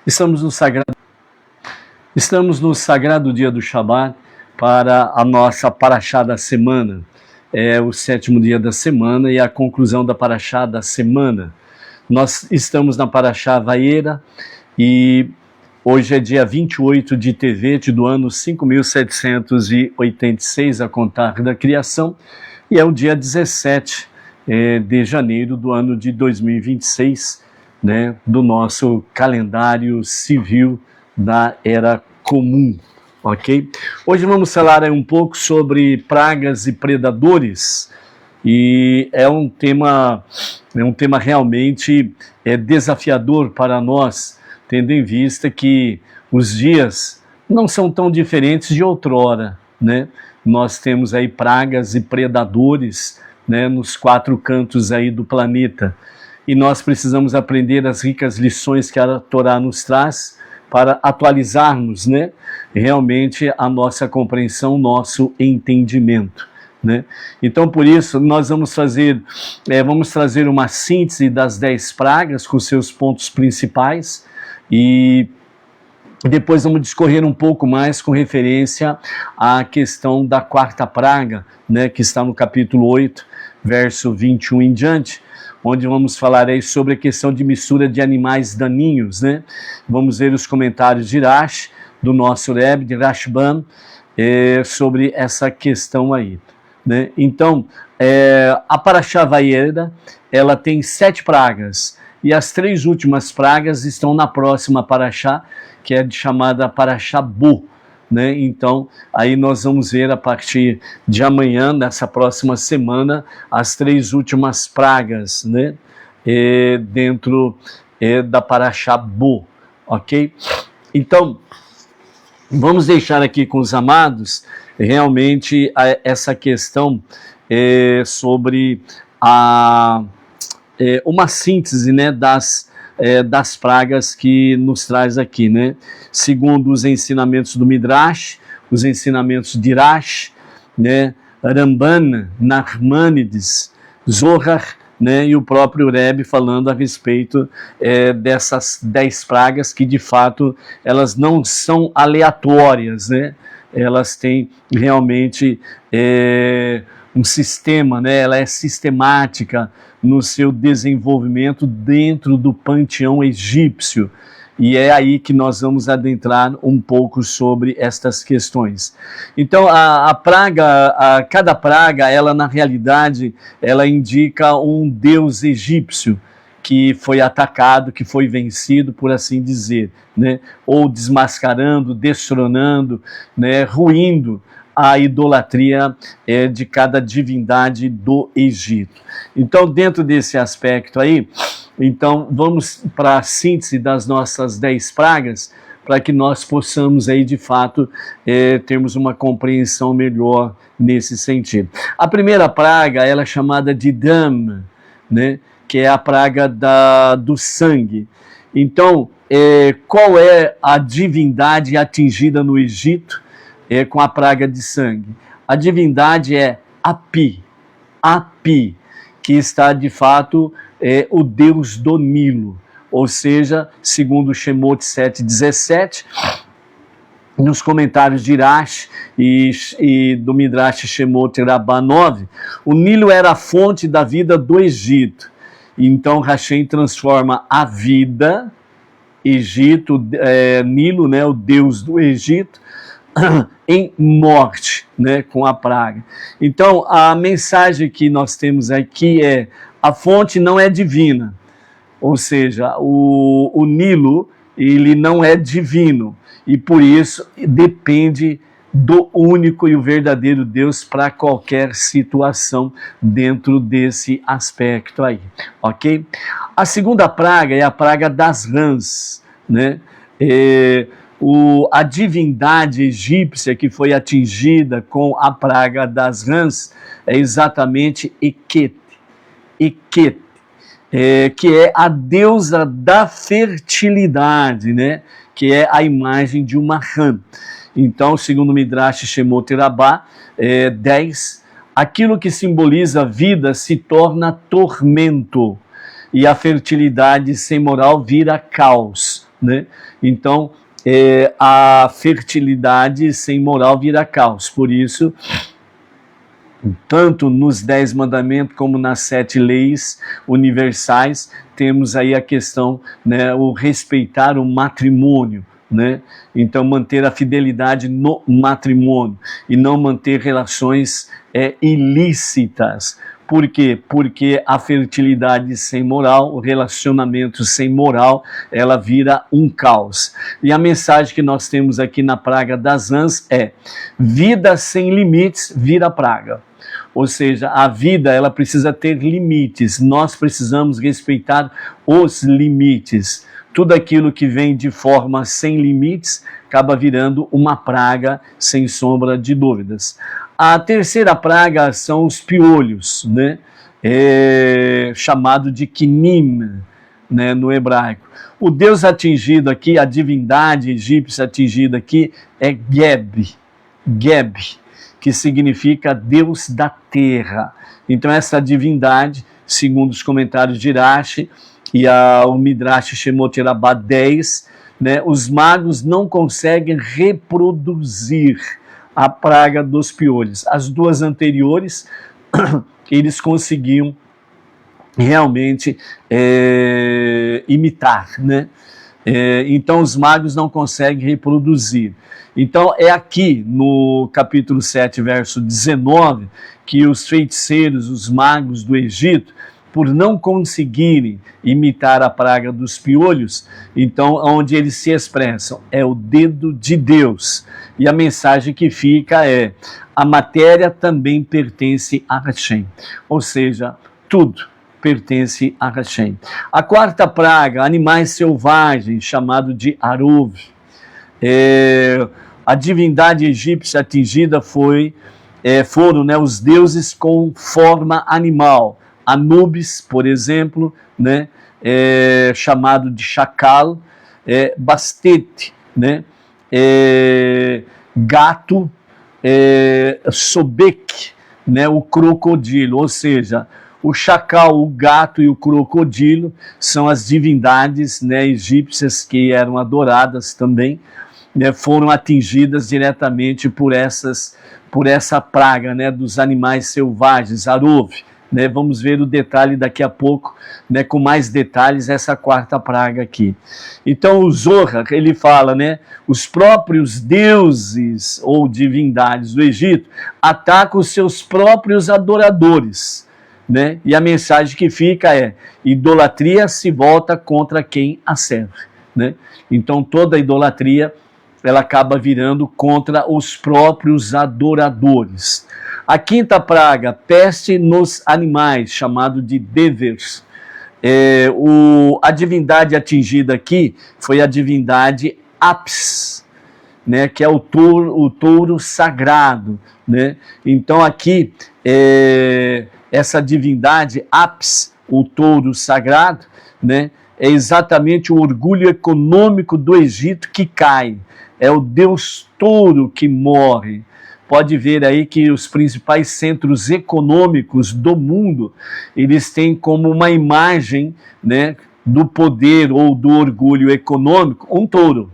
Estamos no sagrado dia do Shabat para a nossa Parashá da semana. É o 7º dia da semana e a conclusão da Parashá da semana. Nós estamos na Parashá Vayera e hoje é dia 28 de Tevet do ano 5786 a contar da criação e é o dia 17 de janeiro do ano de 2026, né, do nosso calendário civil da Era Comum, ok? Hoje vamos falar um pouco sobre pragas e predadores, e é um tema realmente desafiador para nós, tendo em vista que os dias não são tão diferentes de outrora, né? Nós temos aí pragas e predadores, né, nos 4 cantos aí do planeta. E nós precisamos aprender as ricas lições que a Torá nos traz para atualizarmos, né, realmente a nossa compreensão, o nosso entendimento, né? Então, por isso, nós vamos trazer uma síntese das 10 pragas com seus pontos principais e depois vamos discorrer um pouco mais com referência à questão da 4ª praga, né, que está no capítulo 8, verso 21 em diante, onde vamos falar aí sobre a questão de mistura de animais daninhos, né? Vamos ver os comentários de Rashi, do nosso Rebbe, de Rashban, sobre essa questão aí, né? Então, a Parashá Vayera, ela tem 7 pragas, e as 3 últimas pragas estão na próxima Parashá, que é chamada Parashá Bo, né? Então, aí nós vamos ver a partir de amanhã, nessa próxima semana, as 3 últimas pragas, né? Dentro da Parashá Bo, ok? Então, vamos deixar aqui com os amados realmente essa questão sobre uma síntese, né, das pragas que nos traz aqui, né? Segundo os ensinamentos do Midrash, os ensinamentos de Rashi, né, Ramban, Nachmanides, Zohar, né, e o próprio Rebbe falando a respeito dessas 10 pragas que de fato elas não são aleatórias, né? Elas têm realmente um sistema, né? Ela é sistemática no seu desenvolvimento dentro do panteão egípcio. E é aí que nós vamos adentrar um pouco sobre estas questões. Então, cada praga, ela na realidade, ela indica um deus egípcio que foi atacado, que foi vencido, por assim dizer, né? Ou desmascarando, destronando, né? Ruindo a idolatria de cada divindade do Egito. Então, dentro desse aspecto aí, então vamos para a síntese das nossas 10 pragas, para que nós possamos aí, de fato, termos uma compreensão melhor nesse sentido. A primeira praga, ela é chamada de Dam, né, que é a praga do sangue. Então, qual é a divindade atingida no Egito com a praga de sangue? A divindade é Api, que está de fato o deus do Nilo, ou seja, segundo Shemot 7:17, nos comentários de Rashi e do Midrash Shemot Rabbah 9, o Nilo era a fonte da vida do Egito. Então Hashem transforma a vida, Egito, Nilo, né, o deus do Egito, em morte, né, com a praga. Então, a mensagem que nós temos aqui é: a fonte não é divina, ou seja, o Nilo, ele não é divino, e por isso depende do único e o verdadeiro Deus para qualquer situação dentro desse aspecto aí, ok? A segunda praga é a praga das rãs, né? A divindade egípcia que foi atingida com a praga das rãs é exatamente Eket, que é a deusa da fertilidade, né? Que é a imagem de uma rã. Então, segundo o Midrash Shemot Rabbah 10, aquilo que simboliza vida se torna tormento, e a fertilidade sem moral vira caos. né? Então, a fertilidade sem moral vira caos. Por isso, tanto nos 10 mandamentos como nas 7 leis universais, temos aí a questão, né, o respeitar o matrimônio, né? Então, manter a fidelidade no matrimônio e não manter relações ilícitas. Por quê? Porque a fertilidade sem moral, o relacionamento sem moral, ela vira um caos. E a mensagem que nós temos aqui na praga das rãs é: vida sem limites vira praga. Ou seja, a vida, ela precisa ter limites. Nós precisamos respeitar os limites. Tudo aquilo que vem de forma sem limites acaba virando uma praga, sem sombra de dúvidas. A terceira praga são os piolhos, né? Chamado de Quinim, né, no hebraico. O deus atingido aqui, a divindade egípcia atingida aqui é Geb, que significa Deus da terra. Então essa divindade, segundo os comentários de Rashi e o Midrash Shemot Rabbah 10, né, os magos não conseguem reproduzir a praga dos piolhos. As duas anteriores, eles conseguiam realmente imitar, né? Então os magos não conseguem reproduzir. Então é aqui no capítulo 7, verso 19, que os feiticeiros, os magos do Egito, por não conseguirem imitar a praga dos piolhos, então onde eles se expressam é o dedo de Deus. E a mensagem que fica é: a matéria também pertence a Hashem. Ou seja, tudo pertence a Hashem. A quarta praga, animais selvagens, chamado de Aruv. A divindade egípcia atingida foram, né, os deuses com forma animal. Anubis, por exemplo, né, chamado de chacal, Bastet, né, gato, Sobek, né, o crocodilo. Ou seja, o chacal, o gato e o crocodilo são as divindades, né, egípcias que eram adoradas também, né, foram atingidas diretamente por essa praga, né, dos animais selvagens, Aruv. Né, vamos ver o detalhe daqui a pouco, né, com mais detalhes, essa quarta praga aqui. Então o Zohar, ele fala, né, os próprios deuses ou divindades do Egito atacam os seus próprios adoradores, né, e a mensagem que fica é: idolatria se volta contra quem a serve, né? Então toda idolatria, ela acaba virando contra os próprios adoradores. A quinta praga, peste nos animais, chamado de Devers. A divindade atingida aqui foi a divindade Apis, né, que é o touro sagrado, né? Então aqui, essa divindade Apis, o touro sagrado, né, é exatamente o orgulho econômico do Egito que cai. É o deus touro que morre. Pode ver aí que os principais centros econômicos do mundo, eles têm como uma imagem, né, do poder ou do orgulho econômico um touro,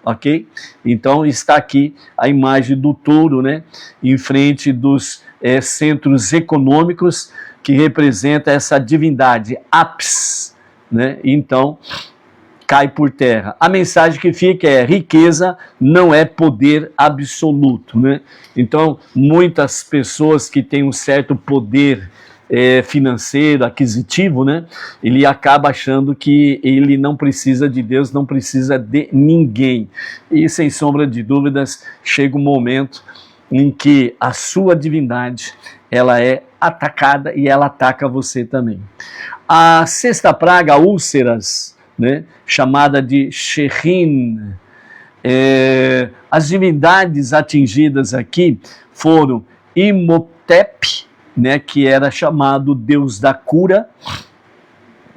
ok? Então está aqui a imagem do touro, né, em frente dos centros econômicos, que representa essa divindade Apis, né? Então cai por terra. A mensagem que fica é: riqueza não é poder absoluto, né? Então, muitas pessoas que têm um certo poder financeiro, aquisitivo, né, ele acaba achando que ele não precisa de Deus, não precisa de ninguém. E, sem sombra de dúvidas, chega um momento em que a sua divindade, ela é atacada e ela ataca você também. A sexta praga, úlceras, né, chamada de Shechin. As divindades atingidas aqui foram Imhotep, né, que era chamado Deus da cura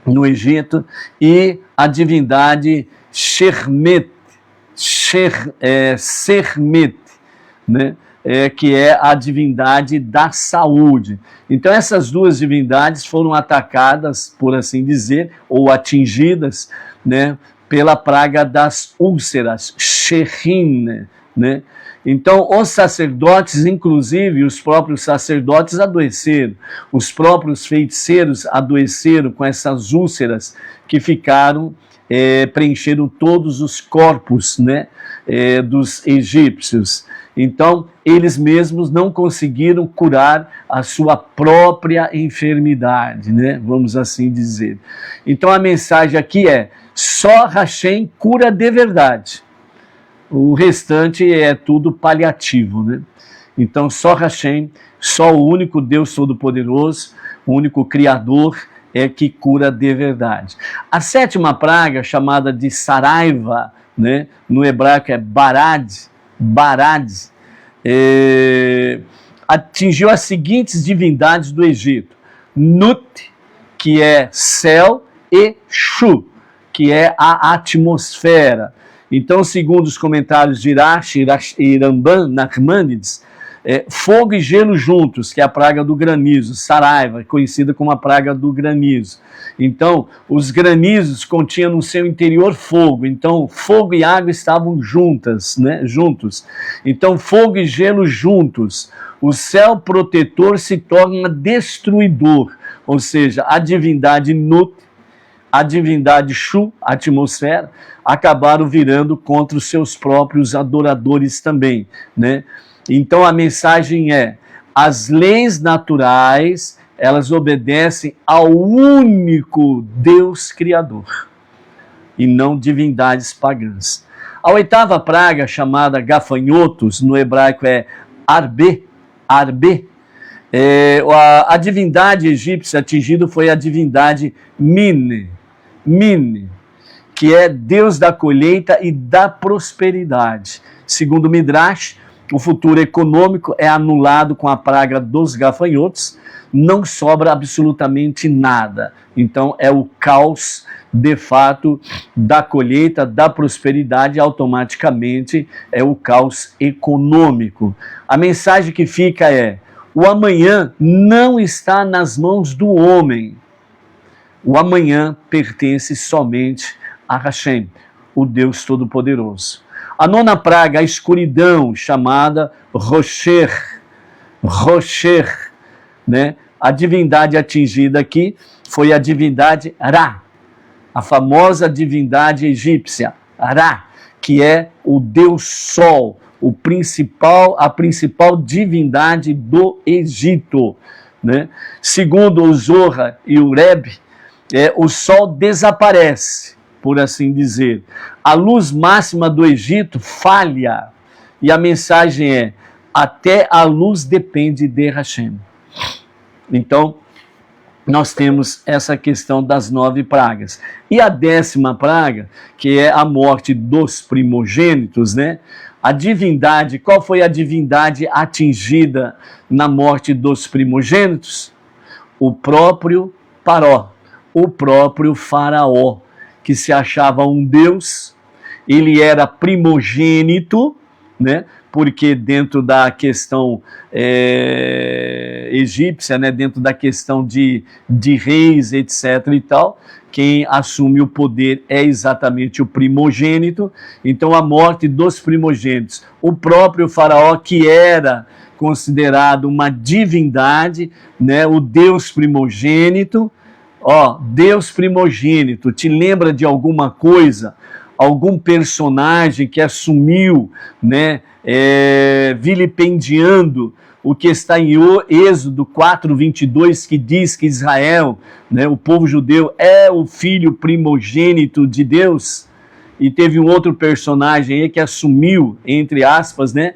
no Egito, e a divindade Sermet, né, que é a divindade da saúde. Então essas duas divindades foram atacadas, por assim dizer, ou atingidas, né, pela praga das úlceras, Shechin, né? Então, os sacerdotes, inclusive os próprios sacerdotes adoeceram, os próprios feiticeiros adoeceram com essas úlceras que ficaram, preencheram todos os corpos, né, dos egípcios. Então, eles mesmos não conseguiram curar a sua própria enfermidade, né, vamos assim dizer. Então, a mensagem aqui é: só Hashem cura de verdade. O restante é tudo paliativo, né? Então, só Hashem, só o único Deus Todo-Poderoso, o único Criador, é que cura de verdade. A sétima praga, chamada de Saraiva, né? No hebraico é Barad, atingiu as seguintes divindades do Egito: Nut, que é céu, e Shu, que é a atmosfera. Então, segundo os comentários de Rashi e Ramban, Nachmanides, fogo e gelo juntos, que é a praga do granizo, Saraiva, conhecida como a praga do granizo. Então, os granizos continham no seu interior fogo, então fogo e água estavam juntos. Então, fogo e gelo juntos, o céu protetor se torna destruidor, ou seja, a divindade Nut, a divindade Shu, a atmosfera, acabaram virando contra os seus próprios adoradores também, né? Então a mensagem é: as leis naturais, elas obedecem ao único Deus Criador, e não divindades pagãs. A oitava praga, chamada gafanhotos, no hebraico é Arbe, a divindade egípcia atingida foi a divindade Min, que é Deus da colheita e da prosperidade. Segundo Midrash, o futuro econômico é anulado com a praga dos gafanhotos, não sobra absolutamente nada. Então é o caos, de fato, da colheita, da prosperidade, automaticamente é o caos econômico. A mensagem que fica é: o amanhã não está nas mãos do homem. O amanhã pertence somente a Hashem, o Deus Todo-Poderoso. A nona praga, a escuridão, chamada Rosher, né? A divindade atingida aqui foi a divindade Ra, a famosa divindade egípcia, Ra, que é o Deus Sol, a principal divindade do Egito, né? Segundo o Zohar e o Rebbe, o Sol desaparece, por assim dizer. A luz máxima do Egito falha, e a mensagem é: até a luz depende de Hashem. Então, nós temos essa questão das 9 pragas. E a 10ª praga, que é a morte dos primogênitos, né? A divindade, qual foi a divindade atingida na morte dos primogênitos? O próprio Paró, o próprio Faraó, que se achava um deus. Ele era primogênito, né? Porque dentro da questão egípcia, né? Dentro da questão de reis, etc. e tal, quem assume o poder é exatamente o primogênito. Então, a morte dos primogênitos. O próprio Faraó, que era considerado uma divindade, né? O Deus primogênito. Deus primogênito, te lembra de alguma coisa? Algum personagem que assumiu, né, vilipendiando o que está em Êxodo 4:22, que diz que Israel, né, o povo judeu, é o filho primogênito de Deus? E teve um outro personagem aí que assumiu, entre aspas, né,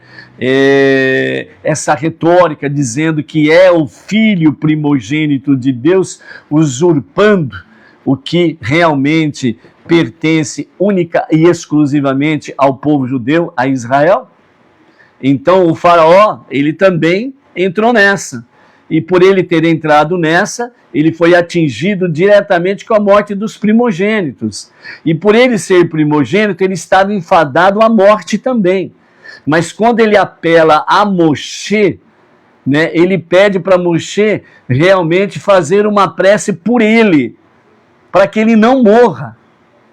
essa retórica, dizendo que é o filho primogênito de Deus, usurpando o que realmente pertence única e exclusivamente ao povo judeu, a Israel. Então o Faraó, ele também entrou nessa. E por ele ter entrado nessa, ele foi atingido diretamente com a morte dos primogênitos. E por ele ser primogênito, ele estava enfadado à morte também. Mas quando ele apela a Moshe, né, ele pede para Moshe realmente fazer uma prece por ele, para que ele não morra.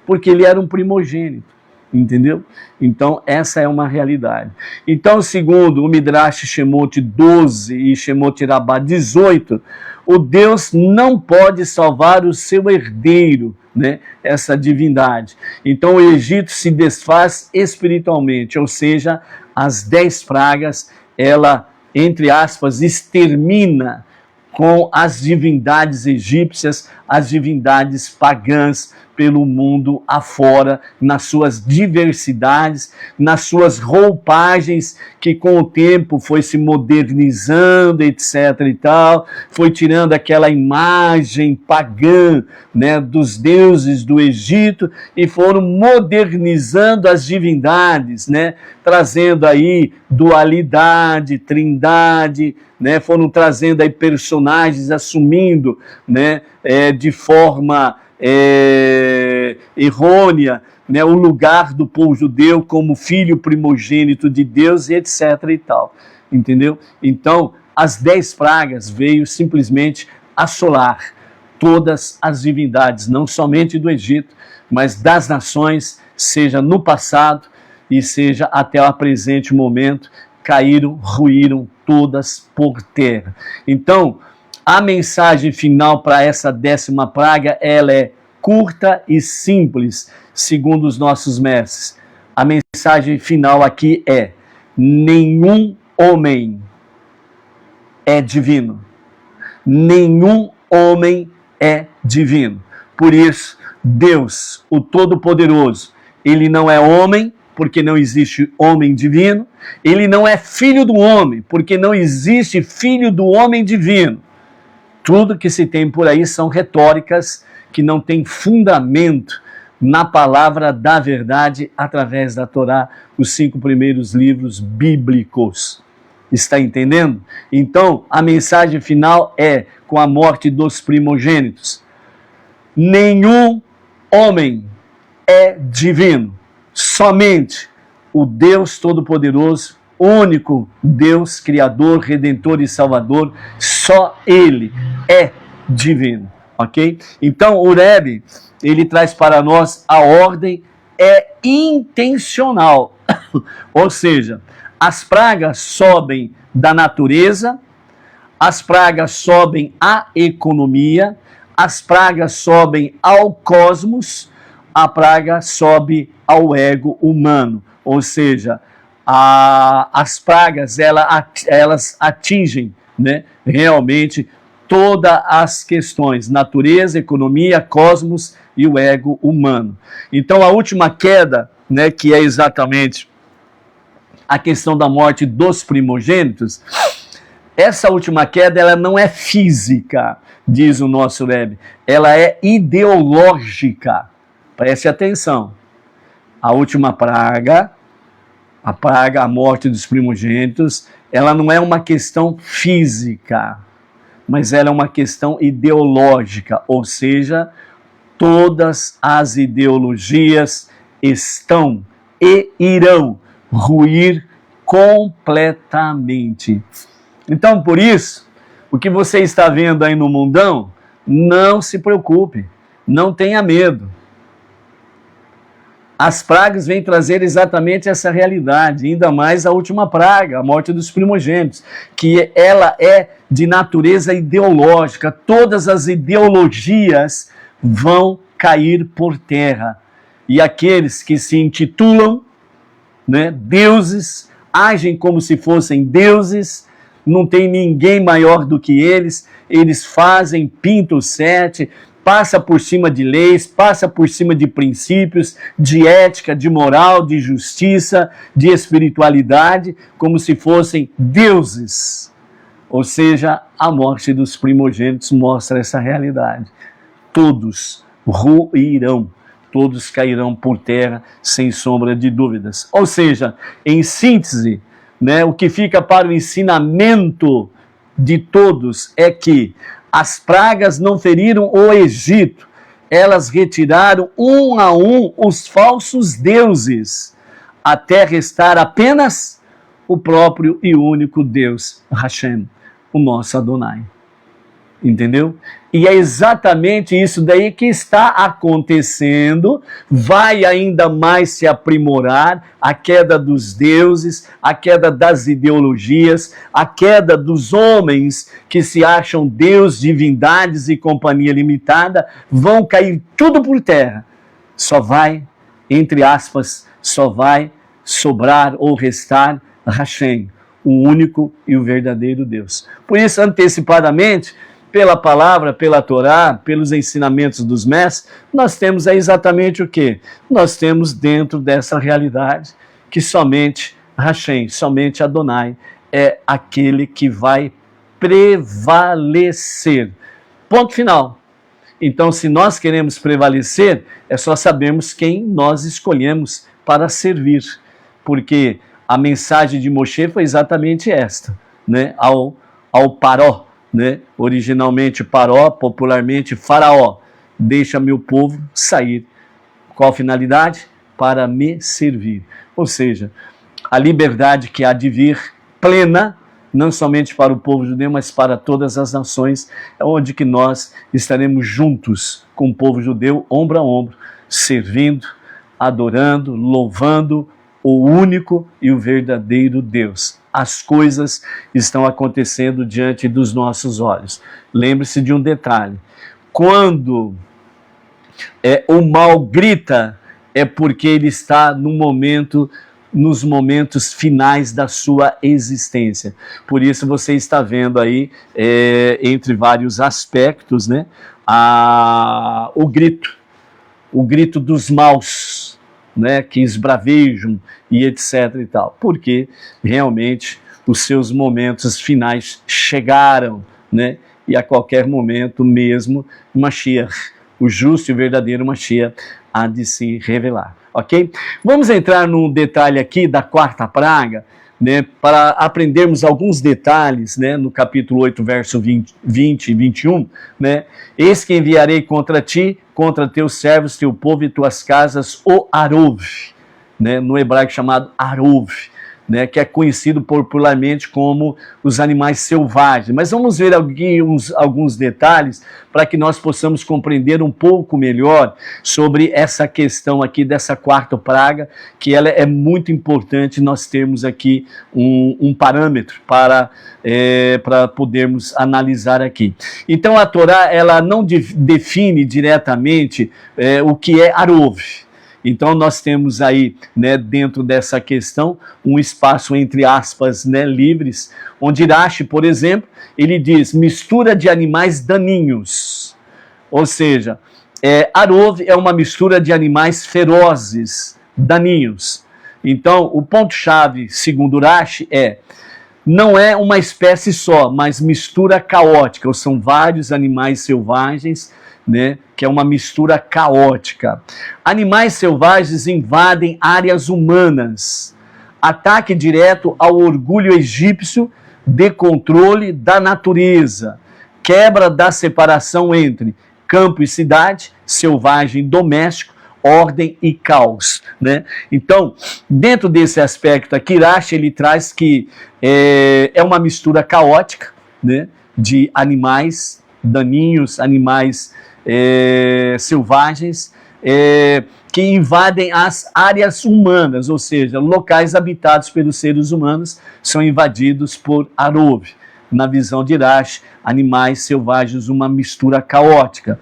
porque ele era um primogênito, entendeu? Então, essa é uma realidade. Então, segundo o Midrash Shemot 12 e Shemot Rabbah 18, o Deus não pode salvar o seu herdeiro, né? Essa divindade. Então, o Egito se desfaz espiritualmente, ou seja, as 10 pragas, ela, entre aspas, extermina com as divindades egípcias, as divindades pagãs pelo mundo afora, nas suas diversidades, nas suas roupagens, que com o tempo foi se modernizando, etc. e tal, foi tirando aquela imagem pagã, né, dos deuses do Egito e foram modernizando as divindades, né, trazendo aí dualidade, trindade, né, foram trazendo aí personagens assumindo, né, de forma errônea, né, o lugar do povo judeu como filho primogênito de Deus, e etc. e tal, entendeu? Então, as 10 pragas veio simplesmente assolar todas as divindades, não somente do Egito, mas das nações, seja no passado e seja até o presente momento, caíram, ruíram todas por terra. Então, a mensagem final para essa 10ª praga, ela é curta e simples, segundo os nossos mestres. A mensagem final aqui é: nenhum homem é divino. Nenhum homem é divino. Por isso, Deus, o Todo-Poderoso, ele não é homem, porque não existe homem divino. Ele não é filho do homem, porque não existe filho do homem divino. Tudo que se tem por aí são retóricas que não têm fundamento na palavra da verdade através da Torá, os 5 primeiros livros bíblicos. Está entendendo? Então, a mensagem final é, com a morte dos primogênitos: nenhum homem é divino. Somente o Deus Todo-Poderoso, único Deus, Criador, Redentor e Salvador, só Ele é divino, ok? Então, o Rebbe, ele traz para nós a ordem intencional, ou seja, as pragas sobem da natureza, as pragas sobem à economia, as pragas sobem ao cosmos, a praga sobe ao ego humano, ou seja, as pragas elas atingem, né, realmente todas as questões, natureza, economia, cosmos e o ego humano. Então a última queda, né, que é exatamente a questão da morte dos primogênitos, essa última queda ela não é física, diz o nosso Rebbe, ela é ideológica. Preste atenção. A última praga, a morte dos primogênitos, ela não é uma questão física, mas ela é uma questão ideológica, ou seja, todas as ideologias estão e irão ruir completamente. Então, por isso, o que você está vendo aí no mundão, não se preocupe, não tenha medo. As pragas vêm trazer exatamente essa realidade, ainda mais a última praga, a morte dos primogênitos, que ela é de natureza ideológica. Todas as ideologias vão cair por terra. E aqueles que se intitulam, né, deuses, agem como se fossem deuses, não tem ninguém maior do que eles fazem, pintam o 7, passa por cima de leis, passa por cima de princípios, de ética, de moral, de justiça, de espiritualidade, como se fossem deuses. Ou seja, a morte dos primogênitos mostra essa realidade. Todos ruirão, todos cairão por terra, sem sombra de dúvidas. Ou seja, em síntese, né, o que fica para o ensinamento de todos é que as pragas não feriram o Egito, elas retiraram um a um os falsos deuses, até restar apenas o próprio e único Deus, Hashem, o nosso Adonai. entendeu? E é exatamente isso daí que está acontecendo, vai ainda mais se aprimorar, a queda dos deuses, a queda das ideologias, a queda dos homens que se acham Deus, divindades e companhia limitada, vão cair tudo por terra. Só vai, entre aspas, só vai sobrar ou restar Hashem, o único e o verdadeiro Deus. Por isso, antecipadamente, pela palavra, pela Torá, pelos ensinamentos dos mestres, nós temos exatamente o quê? Nós temos dentro dessa realidade que somente Hashem, somente Adonai é aquele que vai prevalecer. Ponto final. Então, se nós queremos prevalecer, é só sabermos quem nós escolhemos para servir. Porque a mensagem de Moshe foi exatamente esta, né? Ao Paró, né? Originalmente Paró, popularmente Faraó, deixa meu povo sair. Qual a finalidade? Para me servir. Ou seja, a liberdade que há de vir plena, não somente para o povo judeu, mas para todas as nações, é onde que nós estaremos juntos com o povo judeu, ombro a ombro, servindo, adorando, louvando o único e o verdadeiro Deus. As coisas estão acontecendo diante dos nossos olhos. Lembre-se de um detalhe. Quando o mal grita, é porque ele está nos momentos finais da sua existência. Por isso você está vendo aí, entre vários aspectos, né, o grito dos maus, né, que esbravejam e etc e tal, porque realmente os seus momentos finais chegaram, né, e a qualquer momento mesmo Mashiach, o justo e verdadeiro Mashiach, há de se revelar, ok? Vamos entrar num detalhe aqui da quarta praga, né, para aprendermos alguns detalhes, né, no capítulo 8, verso 20 e 21, né, eis que enviarei contra ti, contra teus servos, teu povo e tuas casas, o Arov, né, no hebraico chamado Arov, né, que é conhecido popularmente como os animais selvagens. Mas vamos ver aqui alguns detalhes para que nós possamos compreender um pouco melhor sobre essa questão aqui dessa quarta praga, que ela é muito importante nós termos aqui um parâmetro para podermos analisar aqui. Então a Torá, ela não define diretamente o que é Arov. Então nós temos aí, né, dentro dessa questão, um espaço entre aspas, né, livres, onde Rashi, por exemplo, ele diz mistura de animais daninhos. Ou seja, Arov é uma mistura de animais ferozes, daninhos. Então o ponto-chave, segundo Rashi, não é uma espécie só, mas mistura caótica, ou são vários animais selvagens, né, que é uma mistura caótica. Animais selvagens invadem áreas humanas, ataque direto ao orgulho egípcio de controle da natureza, quebra da separação entre campo e cidade, selvagem, doméstico, ordem e caos, né? Então, dentro desse aspecto aqui, Rashi, ele traz que é uma mistura caótica, né, de animais daninhos, animais selvagens, que invadem as áreas humanas, ou seja, locais habitados pelos seres humanos são invadidos por Arov. Na visão de Rashi, animais selvagens, uma mistura caótica.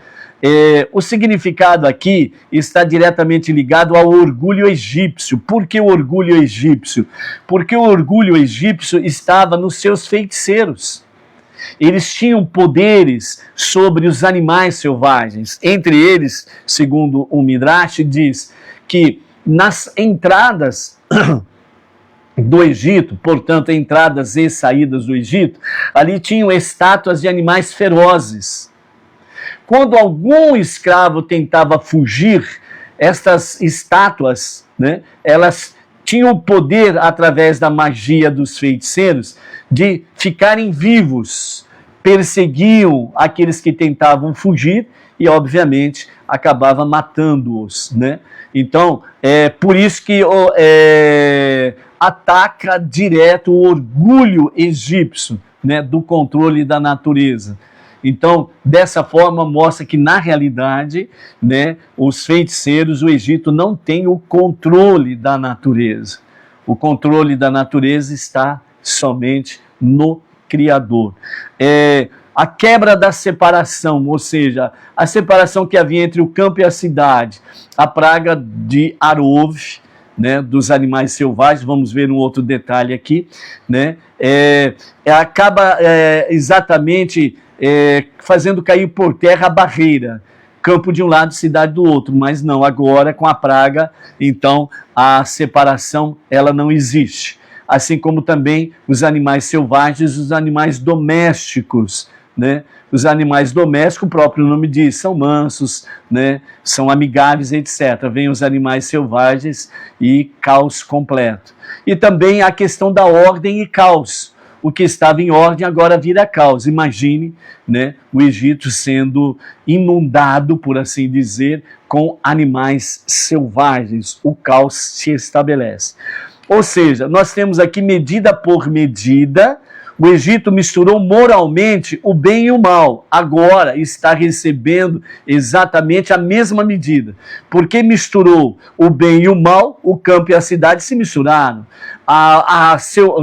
O significado aqui está diretamente ligado ao orgulho egípcio. Por que o orgulho egípcio? Porque o orgulho egípcio estava nos seus feiticeiros. Eles tinham poderes sobre os animais selvagens. Entre eles, segundo o Midrash, diz que nas entradas do Egito, portanto, entradas e saídas do Egito, ali tinham estátuas de animais ferozes. Quando algum escravo tentava fugir, estas estátuas, né, elas tinham o poder, através da magia dos feiticeiros, de ficarem vivos, perseguiam aqueles que tentavam fugir e, obviamente, acabava matando-os, né? Então, por isso que ataca direto o orgulho egípcio, né, do controle da natureza. Então, dessa forma, mostra que, na realidade, né, os feiticeiros, o Egito não tem o controle da natureza. O controle da natureza está somente no Criador. A quebra da separação, ou seja, a separação que havia entre o campo e a cidade, a praga de Arov, né, dos animais selvagens, vamos ver um outro detalhe aqui, né, acaba exatamente fazendo cair por terra a barreira, campo de um lado, cidade do outro, mas não, agora com a praga, então a separação ela não existe. Assim como também os animais selvagens, os animais domésticos, né? Os animais domésticos, o próprio nome diz, são mansos, né? São amigáveis, etc. Vêm os animais selvagens e caos completo. E também a questão da ordem e caos. O que estava em ordem agora vira caos. Imagine, né, o Egito sendo inundado, por assim dizer, com animais selvagens. O caos se estabelece. Ou seja, nós temos aqui medida por medida. O Egito misturou moralmente o bem e o mal. Agora está recebendo exatamente a mesma medida. Porque misturou o bem e o mal, o campo e a cidade se misturaram.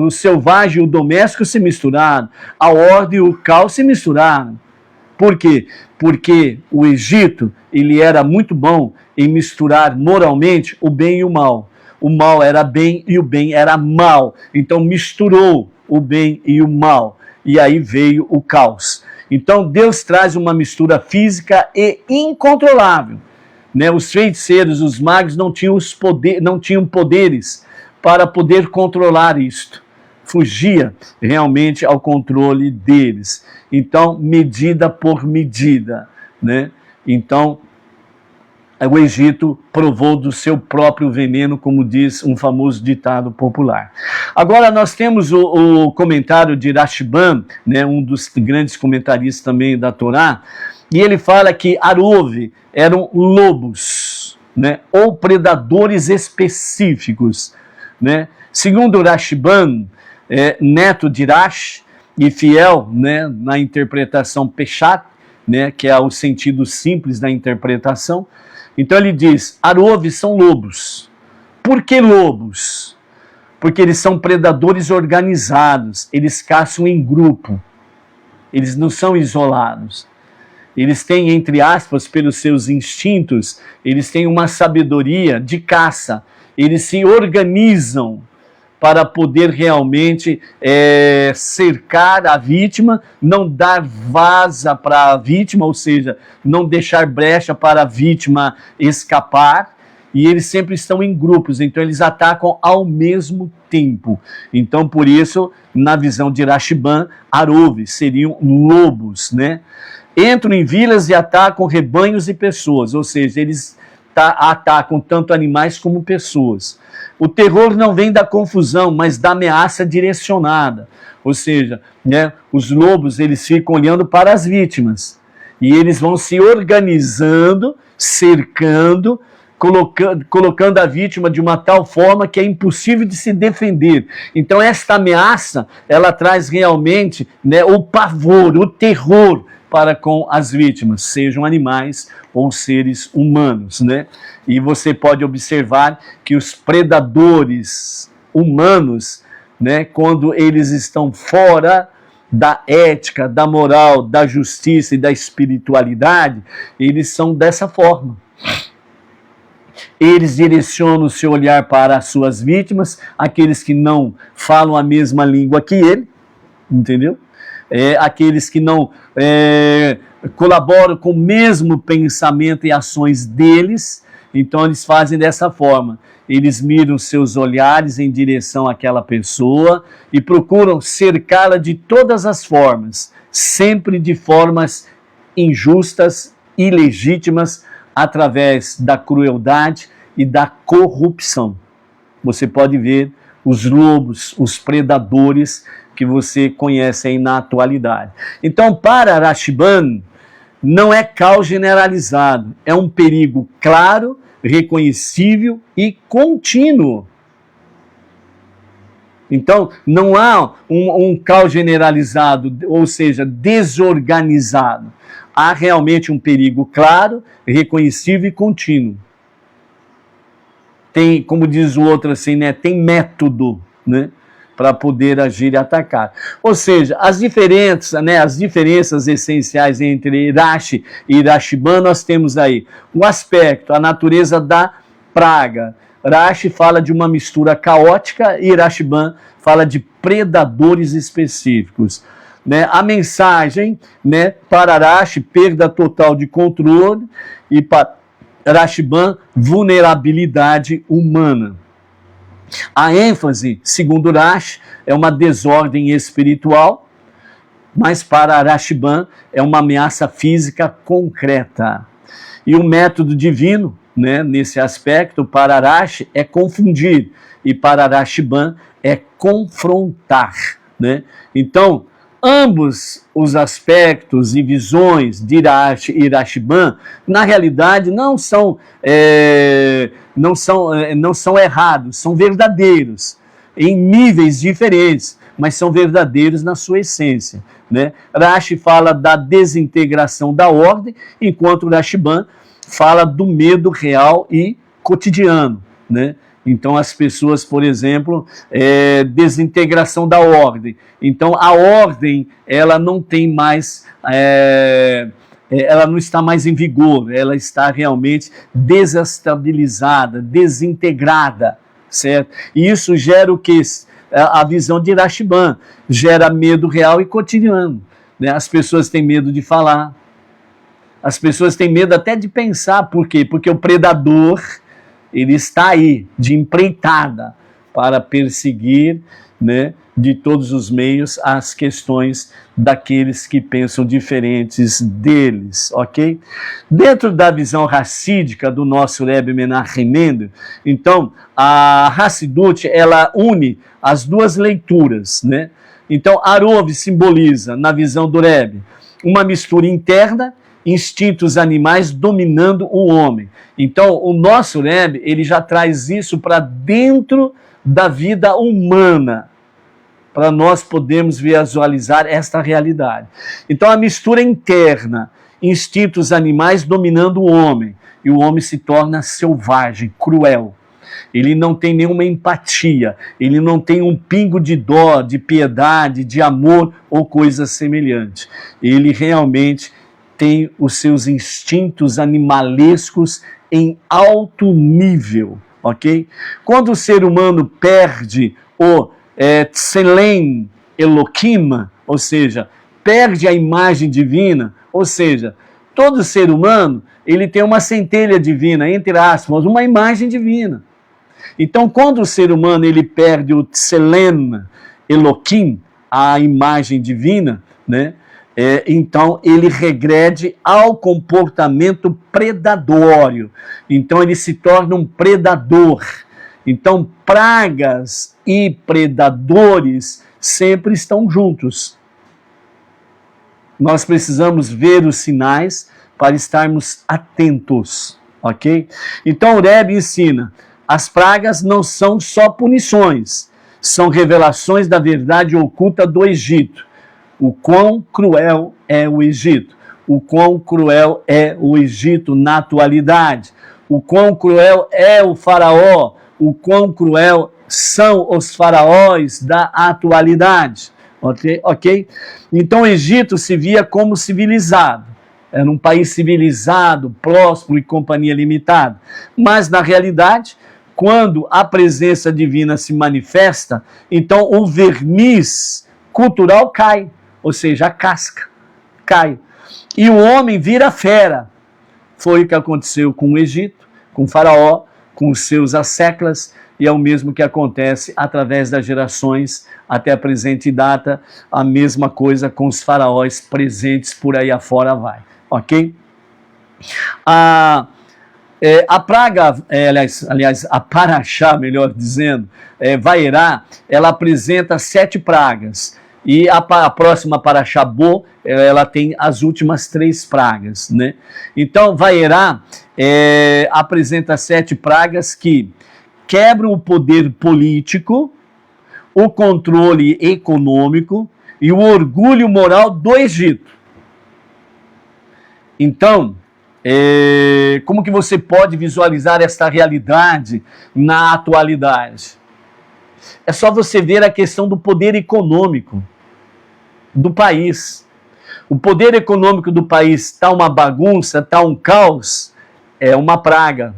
O selvagem e o doméstico se misturaram. A ordem e o caos se misturaram. Por quê? Porque o Egito ele era muito bom em misturar moralmente o bem e o mal. O mal era bem e o bem era mal. Então misturou o bem e o mal. E aí veio o caos. Então Deus traz uma mistura física e incontrolável. Né? Os feiticeiros, os magos não tinham poderes para poder controlar isto. Fugia realmente ao controle deles. Então, medida por medida. Né? Então, o Egito provou do seu próprio veneno, como diz um famoso ditado popular. Agora nós temos o comentário de Rashban, né, um dos grandes comentaristas também da Torá, e ele fala que Arov eram lobos, né, ou predadores específicos. Né? Segundo Rashban, neto de Rash e fiel, né, na interpretação Peshat, né, que é o sentido simples da interpretação. Então ele diz, Arov são lobos. Por que lobos? Porque eles são predadores organizados, eles caçam em grupo, eles não são isolados. Eles têm, entre aspas, pelos seus instintos, eles têm uma sabedoria de caça, eles se organizam para poder realmente cercar a vítima, não dar vaza para a vítima, ou seja, não deixar brecha para a vítima escapar, e eles sempre estão em grupos, então eles atacam ao mesmo tempo. Então, por isso, na visão de Rashban, Arov seriam lobos, né? Entram em vilas e atacam rebanhos e pessoas, ou seja, eles atacam tanto animais como pessoas. O terror não vem da confusão, mas da ameaça direcionada. Ou seja, né, os lobos eles ficam olhando para as vítimas e eles vão se organizando, cercando, colocando a vítima de uma tal forma que é impossível de se defender. Então esta ameaça, ela traz realmente, né, o pavor, o terror para com as vítimas, sejam animais ou seres humanos, né? E você pode observar que os predadores humanos, né, quando eles estão fora da ética, da moral, da justiça e da espiritualidade, eles são dessa forma. Eles direcionam o seu olhar para as suas vítimas, aqueles que não falam a mesma língua que ele, entendeu? Aqueles que não colaboram com o mesmo pensamento e ações deles, então eles fazem dessa forma. Eles miram seus olhares em direção àquela pessoa e procuram cercá-la de todas as formas, sempre de formas injustas, ilegítimas, através da crueldade e da corrupção. Você pode ver os lobos, os predadores que você conhece aí na atualidade. Então, para Rashban, não é caos generalizado, é um perigo claro, reconhecível e contínuo. Então, não há um caos generalizado, ou seja, desorganizado. Há realmente um perigo claro, reconhecível e contínuo. Tem, como diz o outro assim, né, tem método, né, para poder agir e atacar. Ou seja, as diferenças essenciais entre Irashi e Irashiban, nós temos aí o aspecto, a natureza da praga. Rashi fala de uma mistura caótica e Irashiban fala de predadores específicos. Né? A mensagem, né, para Rashi, perda total de controle, e para Irashiban, vulnerabilidade humana. A ênfase, segundo Rashi, é uma desordem espiritual, mas para Irashiban é uma ameaça física concreta. E o método divino, né, nesse aspecto, para Rashi é confundir, e para Irashiban é confrontar. Né? Então, ambos os aspectos e visões de Rashi e Irashiban, na realidade, não são errados, são verdadeiros, em níveis diferentes, mas são verdadeiros na sua essência. Né? Rashi fala da desintegração da ordem, enquanto Irashiban fala do medo real e cotidiano. Né? Então, as pessoas, por exemplo, desintegração da ordem. Então, a ordem, ela não tem mais, ela não está mais em vigor, ela está realmente desestabilizada, desintegrada, certo? E isso gera o quê? A visão de Irashiban, gera medo real e cotidiano. Né? As pessoas têm medo de falar, as pessoas têm medo até de pensar. Por quê? Porque o predador, ele está aí, de empreitada, para perseguir, né, de todos os meios as questões daqueles que pensam diferentes deles, ok? Dentro da visão racídica do nosso Rebbe Menachem Mendel, então, a Hassidut, ela une as duas leituras, né? Então, Arov simboliza, na visão do Rebbe, uma mistura interna, instintos animais dominando o homem. Então, o nosso Rebbe, ele já traz isso para dentro da vida humana, para nós podermos visualizar esta realidade. Então, a mistura interna, instintos animais dominando o homem, e o homem se torna selvagem, cruel. Ele não tem nenhuma empatia, ele não tem um pingo de dó, de piedade, de amor ou coisa semelhante. Ele realmente tem os seus instintos animalescos em alto nível, ok? Quando o ser humano perde o Tselem Elohim, ou seja, perde a imagem divina, ou seja, todo ser humano, ele tem uma centelha divina, entre aspas, uma imagem divina. Então, quando o ser humano ele perde o Tselem Elohim, a imagem divina, né? Então ele regrede ao comportamento predatório. Então ele se torna um predador. Então pragas e predadores sempre estão juntos. Nós precisamos ver os sinais para estarmos atentos, ok? Então o Rebbe ensina, as pragas não são só punições, são revelações da verdade oculta do Egito. O quão cruel é o Egito, o quão cruel é o Egito na atualidade, o quão cruel é o faraó, o quão cruel são os faraós da atualidade, ok? Então o Egito se via como civilizado, era um país civilizado, próspero e companhia limitada, mas na realidade, quando a presença divina se manifesta, então o verniz cultural cai. Ou seja, a casca cai. E o homem vira fera. Foi o que aconteceu com o Egito, com o faraó, com os seus asseclas, e é o mesmo que acontece através das gerações até a presente data, a mesma coisa com os faraós presentes por aí afora vai. Ok? A praga, aliás, a Parashá, melhor dizendo, Vairá, ela apresenta 7 pragas. E a próxima Parashá Bo, ela tem as últimas 3 pragas, né? Então, Vairá apresenta 7 pragas que quebram o poder político, o controle econômico e o orgulho moral do Egito. Então, como que você pode visualizar esta realidade na atualidade? É só você ver a questão do poder econômico do país. O poder econômico do país está uma bagunça, está um caos, é uma praga.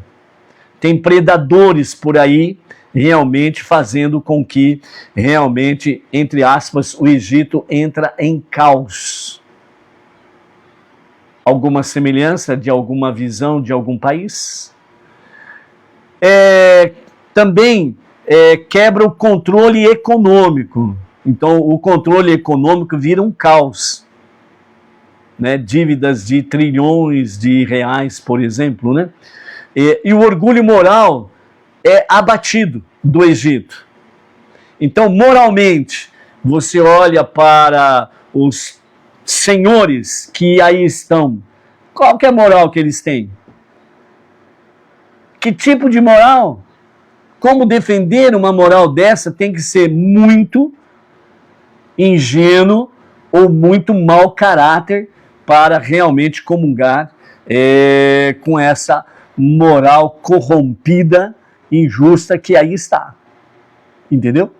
Tem predadores por aí realmente fazendo com que, realmente, entre aspas, o Egito entra em caos. Alguma semelhança de alguma visão de algum país? Também quebra o controle econômico. Então, o controle econômico vira um caos. Né? Dívidas de trilhões de reais, por exemplo. Né? E o orgulho moral é abatido do Egito. Então, moralmente, você olha para os senhores que aí estão, qual que é a moral que eles têm? Que tipo de moral? Como defender uma moral dessa? Tem que ser muito ingênuo ou muito mau caráter para realmente comungar com essa moral corrompida, injusta que aí está. Entendeu?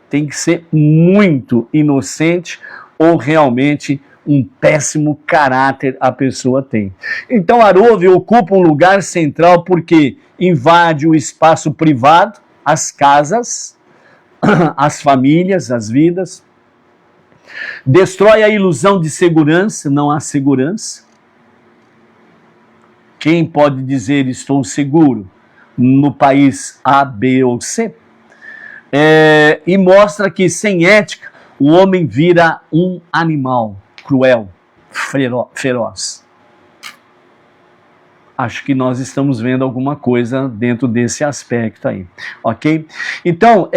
Tem que ser muito inocente ou realmente um péssimo caráter a pessoa tem. Então Arove ocupa um lugar central porque invade o espaço privado, as casas, as famílias, as vidas, destrói a ilusão de segurança, não há segurança. Quem pode dizer estou seguro no país A, B ou C? E mostra que sem ética o homem vira um animal cruel, feroz. Acho que nós estamos vendo alguma coisa dentro desse aspecto aí, ok? Então,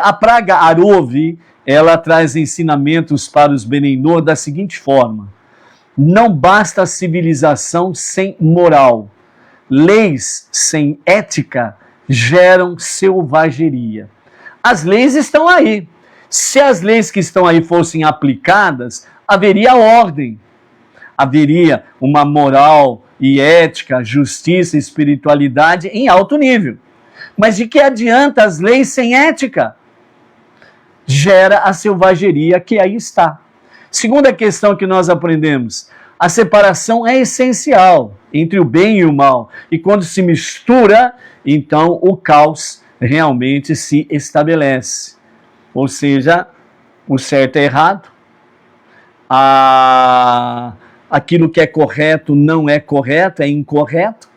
a praga Arove, ela traz ensinamentos para os Beneinor da seguinte forma: não basta a civilização sem moral. Leis sem ética geram selvageria. As leis estão aí. Se as leis que estão aí fossem aplicadas, haveria ordem, haveria uma moral e ética, justiça e espiritualidade em alto nível. Mas de que adianta as leis sem ética? Gera a selvageria que aí está. Segunda questão que nós aprendemos: a separação é essencial entre o bem e o mal. E quando se mistura, então o caos realmente se estabelece. Ou seja, o certo é errado, aquilo que é correto não é correto, é incorreto,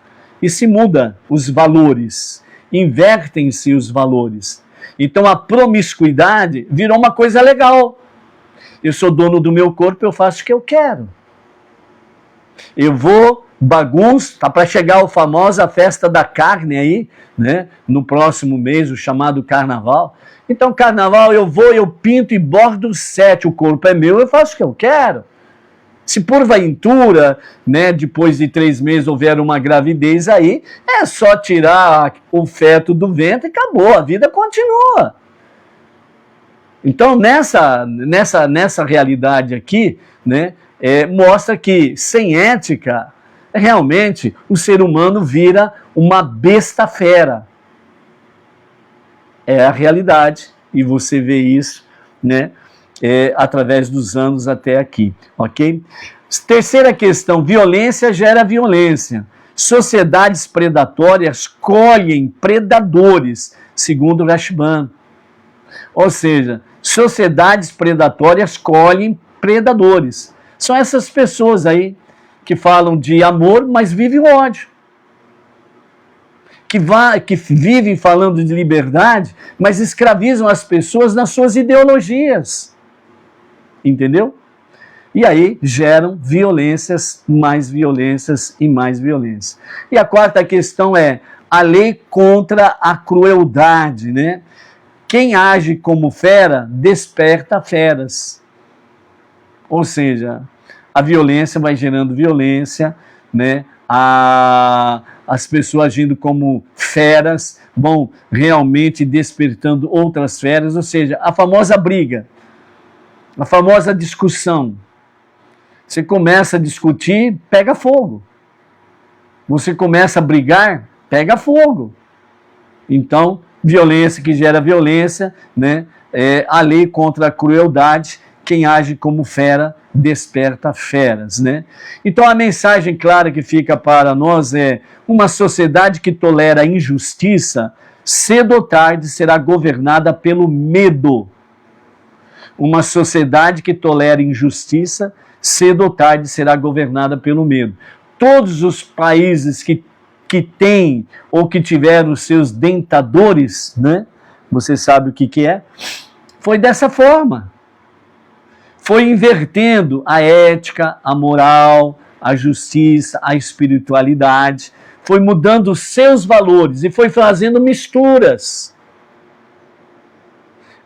e se muda os valores, invertem-se os valores. Então a promiscuidade virou uma coisa legal. Eu sou dono do meu corpo, eu faço o que eu quero. Eu vou, bagunço, tá para chegar a famosa festa da carne aí, né? No próximo mês, o chamado carnaval. Então, carnaval, eu vou, eu pinto e bordo 7, o corpo é meu, eu faço o que eu quero. Se por ventura, né, depois de 3 meses houver uma gravidez aí, é só tirar o feto do ventre e acabou, a vida continua. Então, nessa realidade aqui, né, mostra que sem ética, realmente, o ser humano vira uma besta fera. É a realidade, e você vê isso, né, através dos anos até aqui, ok? Terceira questão: violência gera violência. Sociedades predatórias colhem predadores, segundo Rashban. Ou seja, sociedades predatórias colhem predadores. São essas pessoas aí que falam de amor, mas vivem o ódio. Que vivem falando de liberdade, mas escravizam as pessoas nas suas ideologias. Entendeu? E aí geram violências, mais violências e mais violências. E a quarta questão é a lei contra a crueldade, né? Quem age como fera, desperta feras. Ou seja, a violência vai gerando violência, né? As pessoas agindo como feras vão realmente despertando outras feras, ou seja, a famosa briga, a famosa discussão. Você começa a discutir, pega fogo. Você começa a brigar, pega fogo. Então, violência que gera violência, né? A lei contra a crueldade, quem age como fera desperta feras, né? Então a mensagem clara que fica para nós é: uma sociedade que tolera a injustiça, cedo ou tarde será governada pelo medo. Uma sociedade que tolera injustiça, cedo ou tarde será governada pelo medo. Todos os países que têm ou que tiveram os seus dentadores, né? Você sabe o que é? Foi dessa forma. Foi invertendo a ética, a moral, a justiça, a espiritualidade. Foi mudando os seus valores e foi fazendo misturas.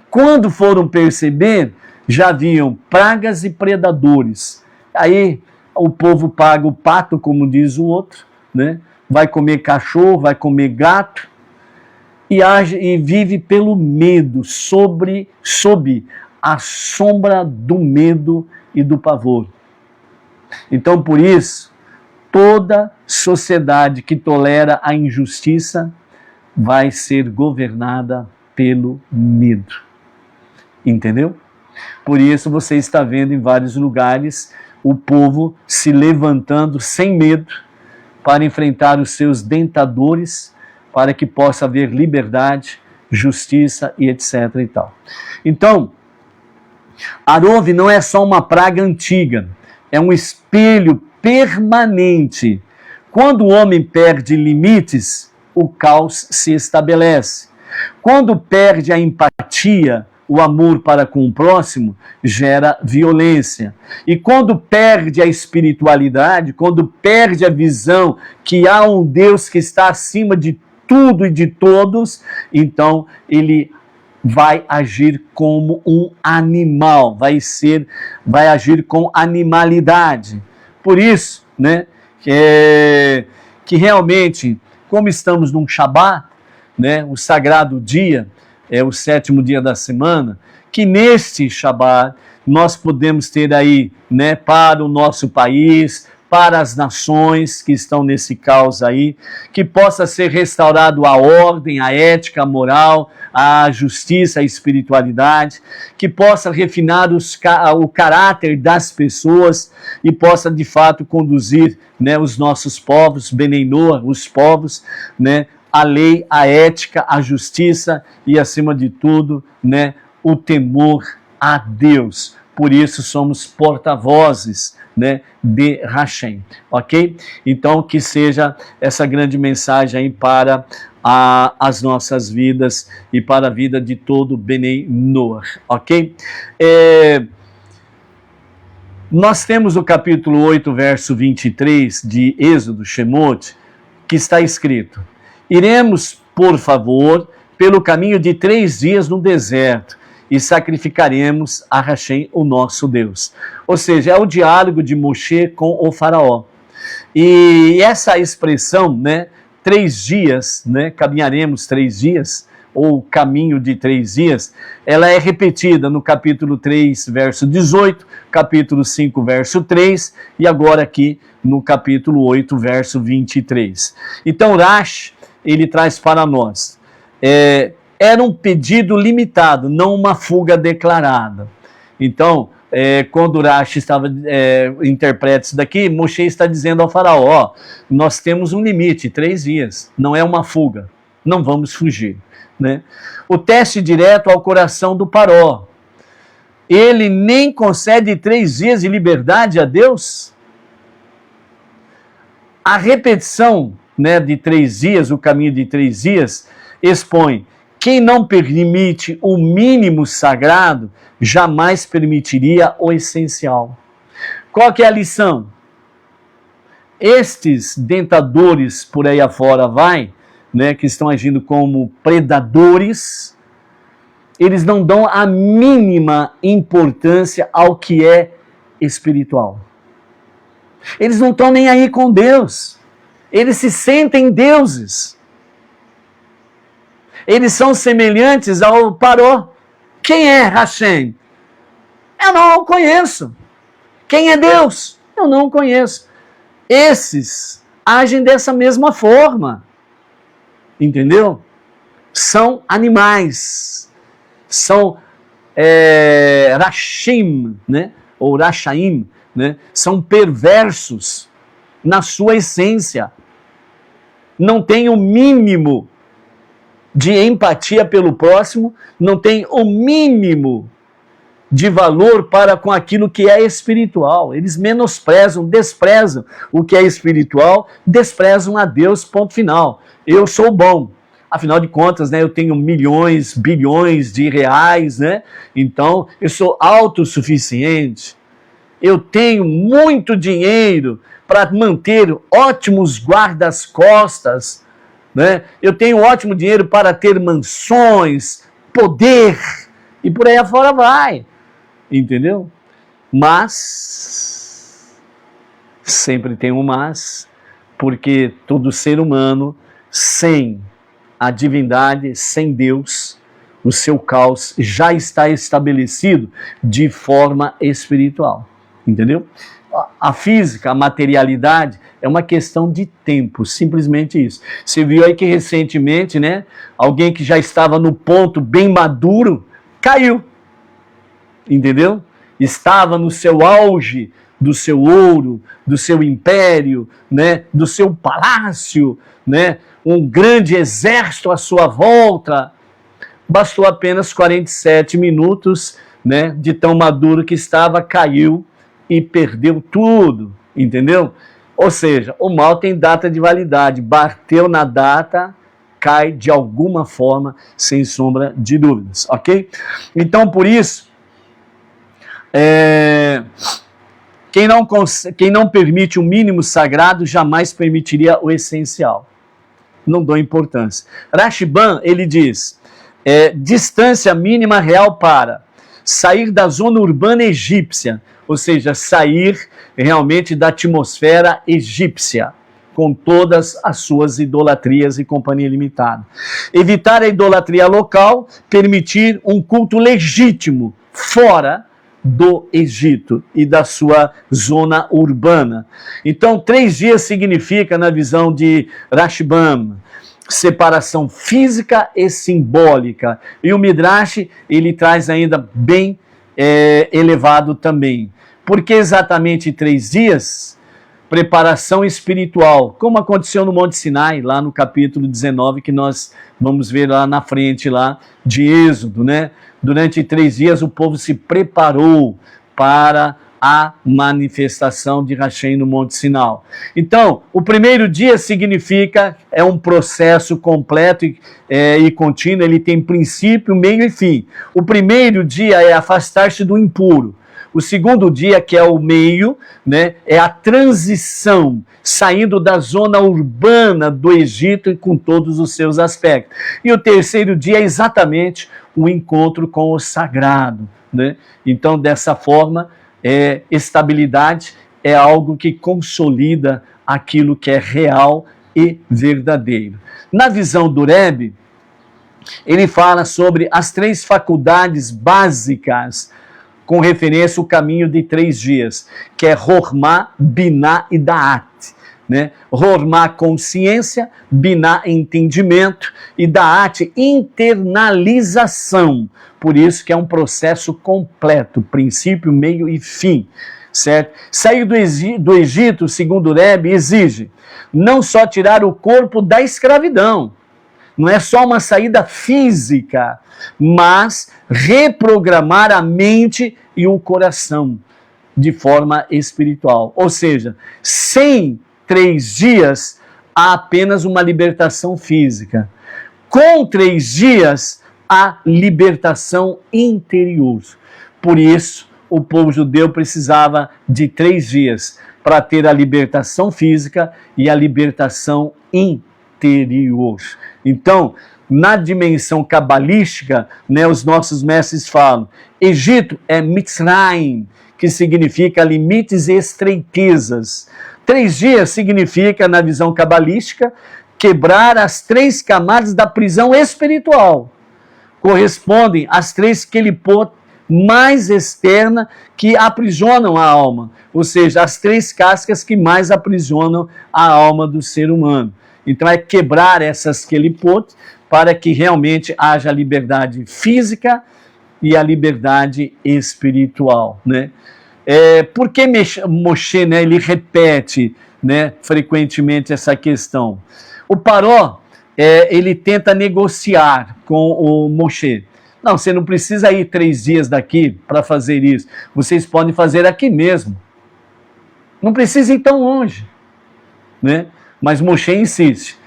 Quando foram perceber, já haviam pragas e predadores. Aí o povo paga o pato, como diz o outro, né? Vai comer cachorro, vai comer gato, e age e vive pelo medo, sob a sombra do medo e do pavor. Então, por isso, toda sociedade que tolera a injustiça vai ser governada pelo medo. Entendeu? Por isso você está vendo em vários lugares o povo se levantando sem medo para enfrentar os seus dentadores, para que possa haver liberdade, justiça e etc. e tal. Então, Arov não é só uma praga antiga, é um espelho permanente. Quando o homem perde limites, o caos se estabelece. Quando perde a empatia, o amor para com o próximo, gera violência. E quando perde a espiritualidade, quando perde a visão que há um Deus que está acima de tudo e de todos, então ele vai agir como um animal, vai agir com animalidade. Por isso, né, que realmente, como estamos num Shabat, né, o sagrado dia, é o 7º dia da semana, que neste Shabat nós podemos ter aí, né, para o nosso país, para as nações que estão nesse caos aí, que possa ser restaurado a ordem, a ética, a moral, a justiça, a espiritualidade, que possa refinar o caráter das pessoas e possa de fato conduzir, né, os nossos povos, Benenoa, os povos, né, a lei, a ética, a justiça e, acima de tudo, né, o temor a Deus. Por isso somos porta-vozes, né, de Hashem, ok? Então, que seja essa grande mensagem aí para as nossas vidas e para a vida de todo Benei Noah, ok? Nós temos o capítulo 8, verso 23 de Êxodo, Shemot, que está escrito: iremos, por favor, pelo caminho de 3 dias no deserto e sacrificaremos a Hashem, o nosso Deus. Ou seja, é o diálogo de Moshe com o faraó. E essa expressão, né, 3 dias, né, caminharemos 3 dias, ou caminho de 3 dias, ela é repetida no capítulo 3, verso 18, capítulo 5, verso 3, e agora aqui no capítulo 8, verso 23. Então, Rashi, ele traz para nós, era um pedido limitado, não uma fuga declarada. Então, quando Rashi interpreta isso daqui, Moshe está dizendo ao faraó: nós temos um limite, 3 dias, não é uma fuga, não vamos fugir, né? O teste direto ao coração do Paró, ele nem concede 3 dias de liberdade a Deus? A repetição, né, de 3 dias, o caminho de 3 dias, expõe: quem não permite o mínimo sagrado, jamais permitiria o essencial. Qual que é a lição? Estes dentadores por aí afora né, que estão agindo como predadores, eles não dão a mínima importância ao que é espiritual. Eles não estão nem aí com Deus. Eles se sentem deuses. Eles são semelhantes ao Paró. Quem é Hashem? Eu não o conheço. Quem é Deus? Eu não o conheço. Esses agem dessa mesma forma. Entendeu? São animais. São Rashim, né? Ou Rashaim, né? São perversos na sua essência. Não tem o mínimo de empatia pelo próximo, não tem o mínimo de valor para com aquilo que é espiritual. Eles menosprezam, desprezam o que é espiritual, desprezam a Deus, ponto final. Eu sou bom. Afinal de contas, né, eu tenho milhões, bilhões de reais, né? Então, eu sou autossuficiente. Eu tenho muito dinheiro para manter ótimos guardas-costas, né? Eu tenho ótimo dinheiro para ter mansões, poder, e por aí afora vai. Entendeu? Mas, sempre tem um mas, porque todo ser humano, sem a divindade, sem Deus, o seu caos já está estabelecido de forma espiritual. Entendeu? A física, a materialidade é uma questão de tempo, simplesmente isso. Você viu aí que recentemente, né, alguém que já estava no ponto bem maduro, caiu. Entendeu? Estava no seu auge do seu ouro, do seu império, né, do seu palácio, né, um grande exército à sua volta. Bastou apenas 47 minutos, né, de tão maduro que estava, caiu e perdeu tudo, entendeu? Ou seja, o mal tem data de validade, bateu na data, cai de alguma forma, sem sombra de dúvidas, ok? Então, por isso, quem não permite o mínimo sagrado, jamais permitiria o essencial. Não dou importância. Rashbam, ele diz, distância mínima real para sair da zona urbana egípcia, ou seja, sair realmente da atmosfera egípcia, com todas as suas idolatrias e companhia limitada. Evitar a idolatria local, permitir um culto legítimo fora do Egito e da sua zona urbana. Então, 3 dias significa, na visão de Rashbam, separação física e simbólica. E o Midrash, ele traz ainda bem elevado também. Por que exatamente 3 dias? Preparação espiritual, como aconteceu no Monte Sinai, lá no capítulo 19, que nós vamos ver lá na frente, lá de Êxodo, né? Durante 3 dias o povo se preparou para a manifestação de Hashem no Monte Sinai. Então, o primeiro dia significa, é um processo completo e contínuo, ele tem princípio, meio e fim. O primeiro dia é afastar-se do impuro. O segundo dia, que é o meio, né, é a transição, saindo da zona urbana do Egito e com todos os seus aspectos. E o terceiro dia é exatamente o encontro com o sagrado, né? Então, dessa forma, estabilidade é algo que consolida aquilo que é real e verdadeiro. Na visão do Rebbe, ele fala sobre as 3 faculdades básicas com referência ao caminho de 3 dias, que é Hormá, Biná e Da'at. Né? Hormá, consciência, Biná, entendimento, e Da'at, internalização. Por isso que é um processo completo, princípio, meio e fim. Certo? Sair do Egito, segundo o Rebbe, exige não só tirar o corpo da escravidão, não é só uma saída física, mas reprogramar a mente e o coração de forma espiritual. Ou seja, sem 3 dias, há apenas uma libertação física. Com 3 dias, há libertação interior. Por isso, o povo judeu precisava de 3 dias para ter a libertação física e a libertação interior. Então, na dimensão cabalística, né, os nossos mestres falam, Egito é Mitzrayim, que significa limites e estreitezas. 3 dias significa, na visão cabalística, quebrar as 3 camadas da prisão espiritual. Correspondem às 3 kelipot mais externas que aprisionam a alma, ou seja, as 3 cascas que mais aprisionam a alma do ser humano. Então é quebrar essas kelipot para que realmente haja a liberdade física e a liberdade espiritual, né? Por que Moshe, né, ele repete, né, frequentemente essa questão? O Paró, ele tenta negociar com o Moshe. Não, você não precisa ir 3 dias daqui para fazer isso. Vocês podem fazer aqui mesmo. Não precisa ir tão longe, né? Mas Moshe insiste.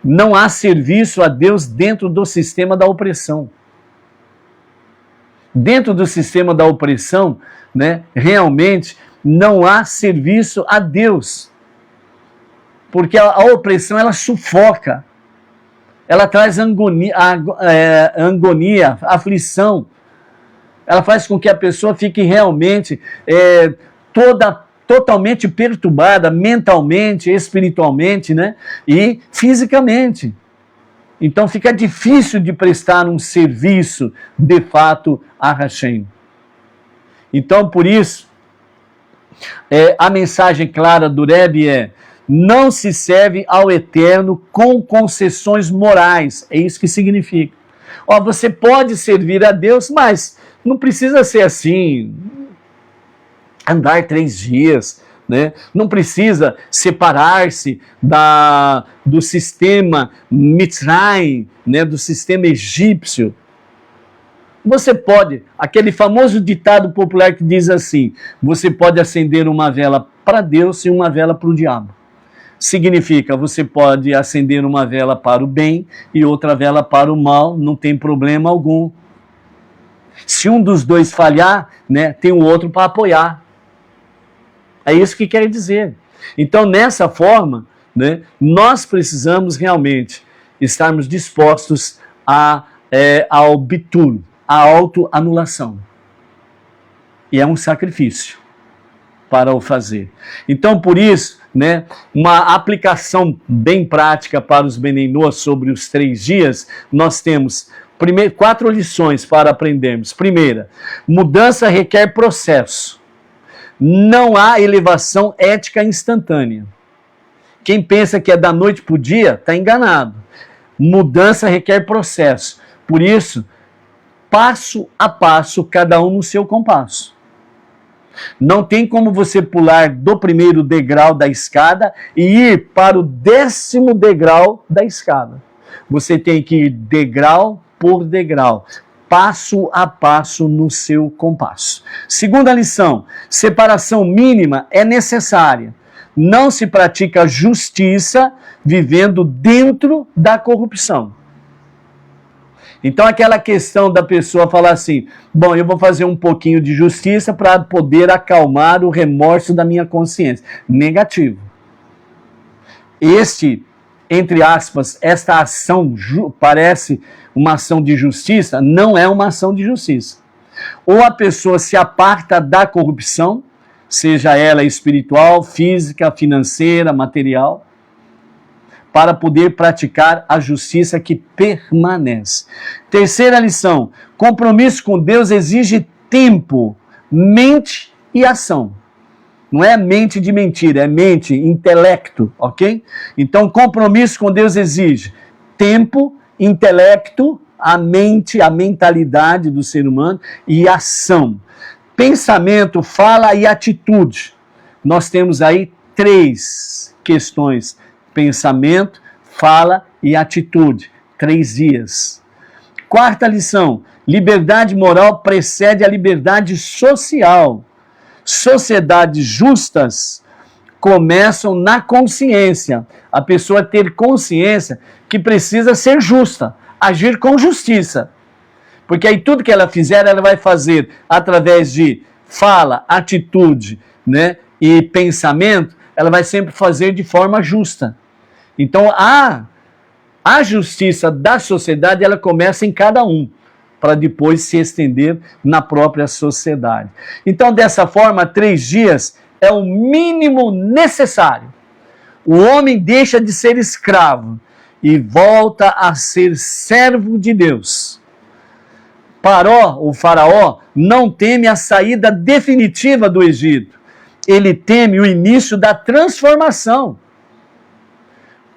Não há serviço a Deus dentro do sistema da opressão. Dentro do sistema da opressão, né, realmente não há serviço a Deus. Porque a opressão, ela sufoca. Ela traz agonia, aflição. Ela faz com que a pessoa fique realmente totalmente perturbada, mentalmente, espiritualmente, né, e fisicamente. Então fica difícil de prestar um serviço, de fato, a Hashem. Então, por isso, a mensagem clara do Rebbe é: não se serve ao Eterno com concessões morais. É isso que significa. Ó, você pode servir a Deus, mas não precisa ser assim, andar 3 dias, né? Não precisa separar-se do sistema Mitzrayim, né? Do sistema egípcio. Você pode, aquele famoso ditado popular que diz assim: você pode acender uma vela para Deus e uma vela para o diabo. Significa, você pode acender uma vela para o bem e outra vela para o mal, não tem problema algum. Se um dos dois falhar, né, tem o outro para apoiar. É isso que quer dizer. Então, nessa forma, né, nós precisamos realmente estarmos dispostos ao bitul, à autoanulação. E é um sacrifício para o fazer. Então, por isso, né, uma aplicação bem prática para os Beneinô sobre os 3 dias, nós temos 4 lições para aprendermos. Primeira, mudança requer processo. Não há elevação ética instantânea. Quem pensa que é da noite para o dia, está enganado. Mudança requer processo. Por isso, passo a passo, cada um no seu compasso. Não tem como você pular do primeiro degrau da escada e ir para o 10º degrau da escada. Você tem que ir degrau por degrau, passo a passo no seu compasso. Segunda lição, separação mínima é necessária. Não se pratica justiça vivendo dentro da corrupção. Então aquela questão da pessoa falar assim: bom, eu vou fazer um pouquinho de justiça para poder acalmar o remorso da minha consciência. Negativo. Entre aspas, esta ação parece uma ação de justiça, não é uma ação de justiça. Ou a pessoa se aparta da corrupção, seja ela espiritual, física, financeira, material, para poder praticar a justiça que permanece. Terceira lição, compromisso com Deus exige tempo, mente e ação. Não é mente de mentira, é mente, intelecto, ok? Então, compromisso com Deus exige tempo, intelecto, a mente, a mentalidade do ser humano e ação. Pensamento, fala e atitude. Nós temos aí 3 questões: pensamento, fala e atitude. 3 dias. Quarta lição, liberdade moral precede a liberdade social. Sociedades justas começam na consciência. A pessoa ter consciência que precisa ser justa, agir com justiça. Porque aí tudo que ela fizer, ela vai fazer através de fala, atitude, né, e pensamento, ela vai sempre fazer de forma justa. Então a justiça da sociedade, ela começa em cada um, para depois se estender na própria sociedade. Então, dessa forma, 3 dias é o mínimo necessário. O homem deixa de ser escravo e volta a ser servo de Deus. Paró, o faraó, não teme a saída definitiva do Egito. Ele teme o início da transformação.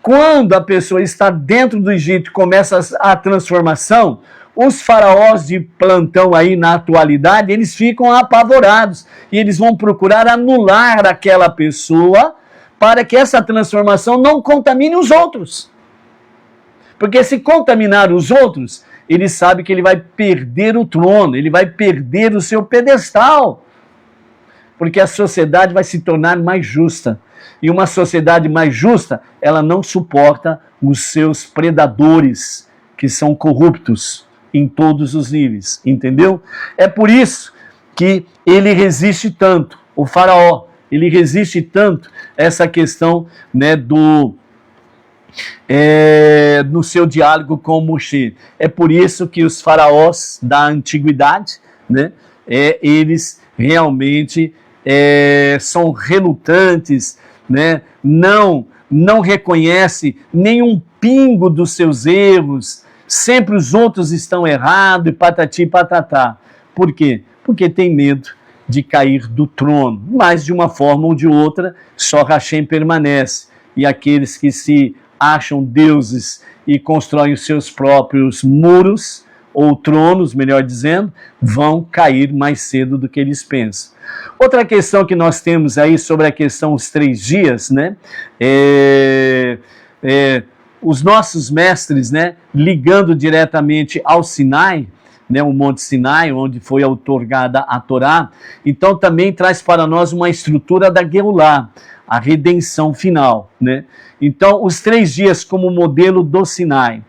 Quando a pessoa está dentro do Egito e começa a transformação, os faraós de plantão aí na atualidade, eles ficam apavorados e eles vão procurar anular aquela pessoa para que essa transformação não contamine os outros. Porque se contaminar os outros, ele sabe que ele vai perder o trono, ele vai perder o seu pedestal. Porque a sociedade vai se tornar mais justa. E uma sociedade mais justa, ela não suporta os seus predadores, que são corruptos em todos os níveis, entendeu? É por isso que ele resiste tanto, o faraó, ele resiste tanto essa questão, né, no seu diálogo com Moshe. É por isso que os faraós da antiguidade, né, eles realmente são relutantes, né, não reconhecem nenhum pingo dos seus erros, sempre os outros estão errados e patati e patatá. Por quê? Porque tem medo de cair do trono. Mas, de uma forma ou de outra, só Hashem permanece. E aqueles que se acham deuses e constroem os seus próprios muros, ou tronos, melhor dizendo, vão cair mais cedo do que eles pensam. Outra questão que nós temos aí sobre a questão dos 3 dias, né? Os nossos mestres, né, ligando diretamente ao Sinai, né, o Monte Sinai, onde foi outorgada a Torá, então também traz para nós uma estrutura da Geulah, a redenção final, né? Então, os 3 dias como modelo do Sinai.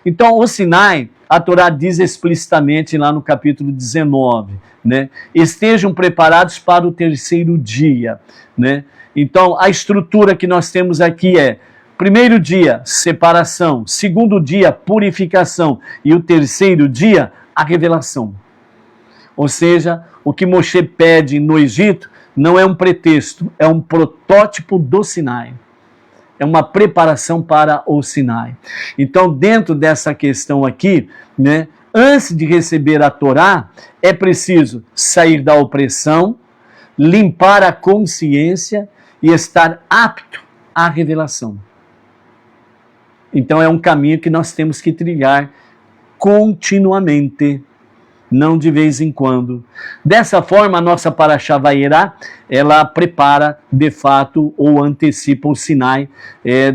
Então, o Sinai, a Torá diz explicitamente lá no capítulo 19, né? Estejam preparados para o 3º dia, né? Então, a estrutura que nós temos aqui é: 1º dia, separação. 2º dia, purificação. E o 3º dia, a revelação. Ou seja, o que Moshe pede no Egito não é um pretexto, é um protótipo do Sinai. É uma preparação para o Sinai. Então, dentro dessa questão aqui, né, antes de receber a Torá, é preciso sair da opressão, limpar a consciência e estar apto à revelação. Então é um caminho que nós temos que trilhar continuamente, não de vez em quando. Dessa forma, a nossa Parashá Vayera, ela prepara, de fato, ou antecipa o Sinai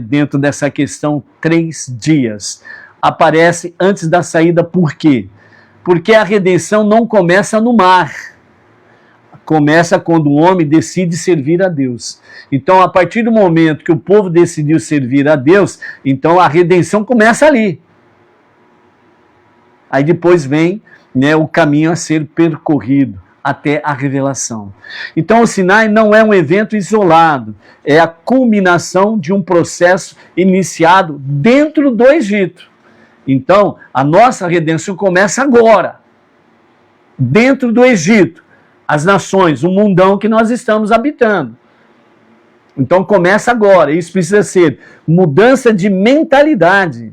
dentro dessa questão 3 dias. Aparece antes da saída, por quê? Porque a redenção não começa no mar. Começa quando o homem decide servir a Deus. Então, a partir do momento que o povo decidiu servir a Deus, então a redenção começa ali. Aí depois vem, né, o caminho a ser percorrido até a revelação. Então, o Sinai não é um evento isolado, é a culminação de um processo iniciado dentro do Egito. Então, a nossa redenção começa agora, dentro do Egito. As nações, o mundão que nós estamos habitando. Então começa agora, isso precisa ser mudança de mentalidade.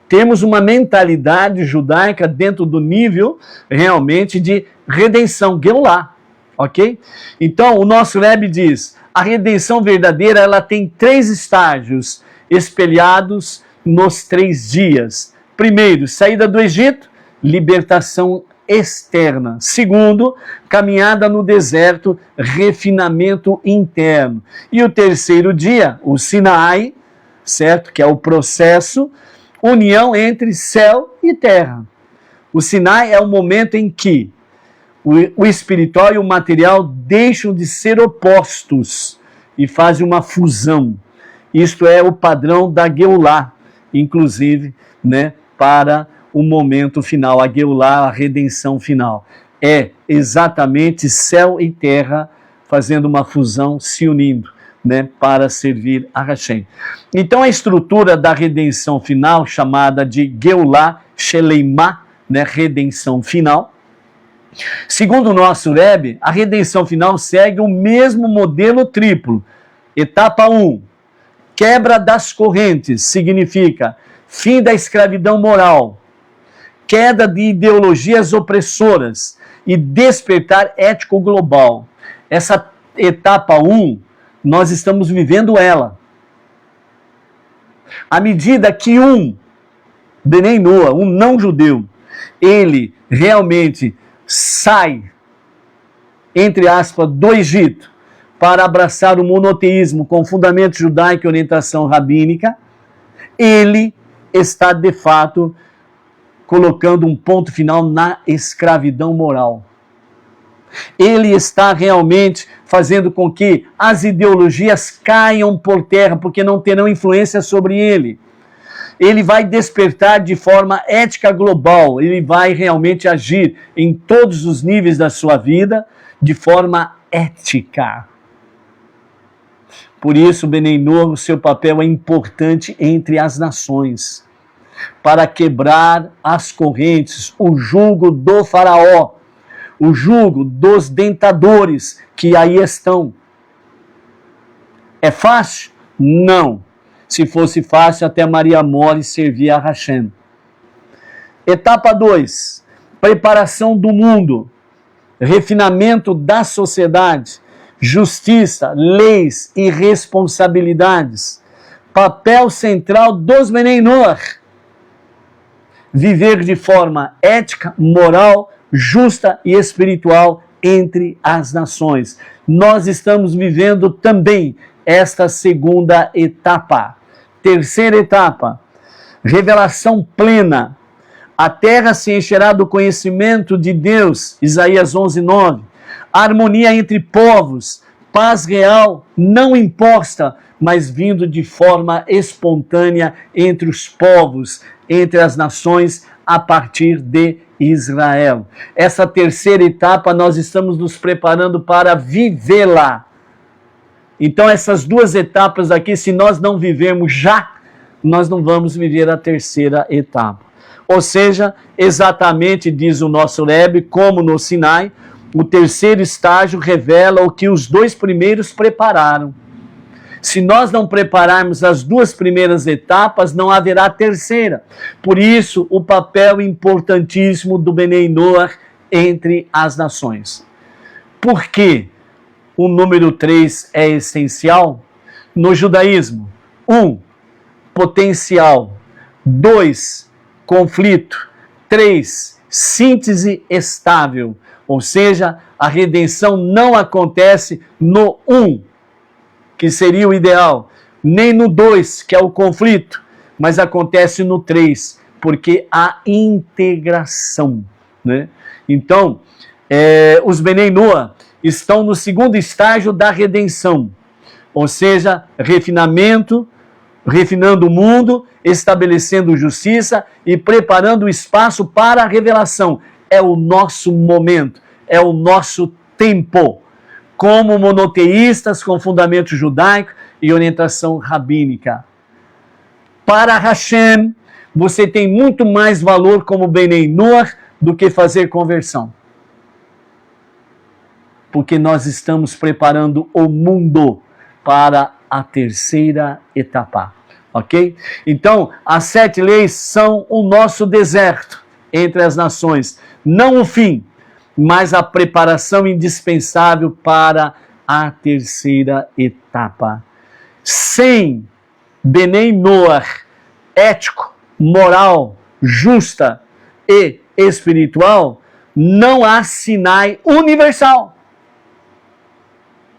Temos uma mentalidade judaica dentro do nível realmente de redenção, Geulah, ok? Então o nosso Rebbe diz, a redenção verdadeira ela tem 3 estágios espelhados nos 3 dias. Primeiro, saída do Egito, libertação externa. Segundo, caminhada no deserto, refinamento interno. E o 3º dia, o Sinai, certo? Que é o processo, união entre céu e terra. O Sinai é o momento em que o espiritual e o material deixam de ser opostos e fazem uma fusão. Isto é o padrão da Geulah, inclusive, né, para o momento final, a Geulah, a redenção final. É exatamente céu e terra fazendo uma fusão, se unindo, né, para servir a Hashem. Então a estrutura da redenção final, chamada de Geulah Sheleimah, né, redenção final. Segundo o nosso Rebbe, a redenção final segue o mesmo modelo triplo. Etapa 1, quebra das correntes, significa fim da escravidão moral, queda de ideologias opressoras e despertar ético global. Essa etapa 1, nós estamos vivendo ela. À medida que Benei Noah, um não-judeu, ele realmente sai, entre aspas, do Egito para abraçar o monoteísmo com fundamento judaico e orientação rabínica, ele está, de fato, colocando um ponto final na escravidão moral. Ele está realmente fazendo com que as ideologias caiam por terra, porque não terão influência sobre ele. Ele vai despertar de forma ética global, ele vai realmente agir em todos os níveis da sua vida de forma ética. Por isso, Benei Noah, o seu papel é importante entre as nações, para quebrar as correntes, o jugo do faraó, o jugo dos dentadores que aí estão. É fácil? Não. Se fosse fácil, até Maria Mole servia a Hashem. Etapa 2. Preparação do mundo, refinamento da sociedade, justiça, leis e responsabilidades. Papel central dos Benei Noah: viver de forma ética, moral, justa e espiritual entre as nações. Nós estamos vivendo também esta segunda etapa. Terceira etapa, revelação plena. A terra se encherá do conhecimento de Deus, Isaías 11:9. Harmonia entre povos, paz real, não imposta, mas vindo de forma espontânea entre os povos, entre as nações, a partir de Israel. Essa terceira etapa nós estamos nos preparando para vivê-la. Então essas duas etapas aqui, se nós não vivermos já, nós não vamos viver a terceira etapa. Ou seja, exatamente diz o nosso Rebbe, como no Sinai, o terceiro estágio revela o que os dois primeiros prepararam. Se nós não prepararmos as duas primeiras etapas, não haverá terceira. Por isso, o papel importantíssimo do Benei Noah entre as nações. Por que o número 3 é essencial? No judaísmo, 1, potencial. 2, conflito. 3, síntese estável. Ou seja, a redenção não acontece no 1, que seria o ideal, nem no 2, que é o conflito, mas acontece no 3, porque há integração, né? Então, os Benei Noah estão no segundo estágio da redenção, ou seja, refinamento, refinando o mundo, estabelecendo justiça e preparando o espaço para a revelação. É o nosso momento, é o nosso tempo, como monoteístas com fundamento judaico e orientação rabínica. Para Hashem, você tem muito mais valor como Benei Noah do que fazer conversão. Porque nós estamos preparando o mundo para a terceira etapa. Ok? Então, as 7 leis são o nosso deserto entre as nações. Não o fim, mas a preparação indispensável para a terceira etapa. Sem Benei Noah ético, moral, justa e espiritual, não há Sinai universal.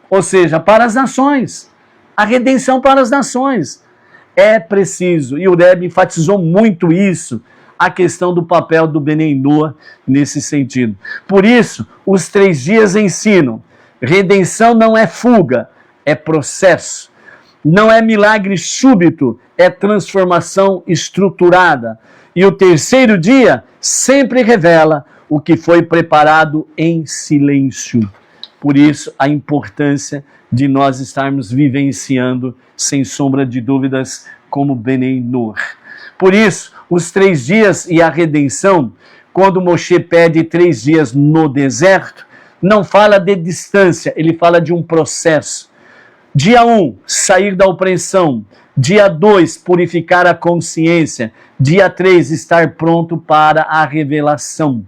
Ou seja, para as nações. A redenção para as nações. É preciso, e o Rebbe enfatizou muito isso, a questão do papel do Benei Noah nesse sentido. Por isso, os 3 dias ensinam: redenção não é fuga, é processo. Não é milagre súbito, é transformação estruturada. E o terceiro dia sempre revela o que foi preparado em silêncio. Por isso, a importância de nós estarmos vivenciando, sem sombra de dúvidas, como Benei Noah. Por isso, os 3 dias e a redenção, quando Moshe pede 3 dias no deserto, não fala de distância, ele fala de um processo. Dia 1, sair da opressão. Dia 2, purificar a consciência. Dia 3, estar pronto para a revelação.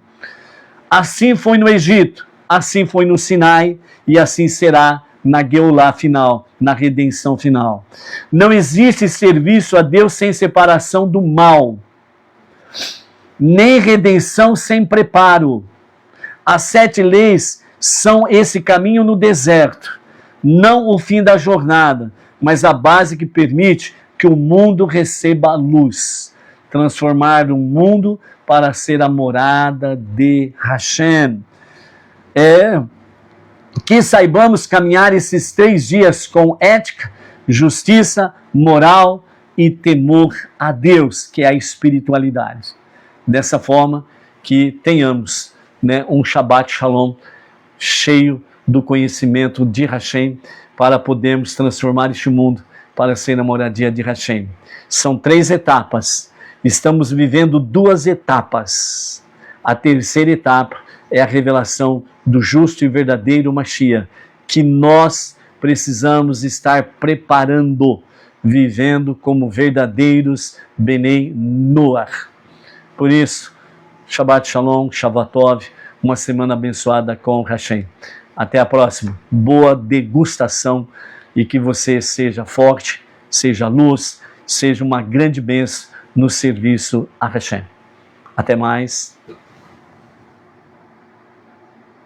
Assim foi no Egito, assim foi no Sinai e assim será na Geulá final, na redenção final. Não existe serviço a Deus sem separação do mal, nem redenção sem preparo. As 7 leis são esse caminho no deserto, não o fim da jornada, mas a base que permite que o mundo receba a luz, transformar o mundo para ser a morada de Hashem. Que saibamos caminhar esses 3 dias com ética, justiça, moral e temor a Deus, que é a espiritualidade. Dessa forma que tenhamos, né, um Shabbat Shalom cheio do conhecimento de Hashem, para podermos transformar este mundo para ser a moradia de Hashem. São 3 etapas. Estamos vivendo 2 etapas. A terceira etapa é a revelação do justo e verdadeiro Mashiach, que nós precisamos estar preparando, vivendo como verdadeiros Benei Noach. Por isso, Shabbat Shalom, Shabbatov, uma semana abençoada com Hashem. Até a próxima. Boa degustação e que você seja forte, seja luz, seja uma grande bênção no serviço a Hashem. Até mais.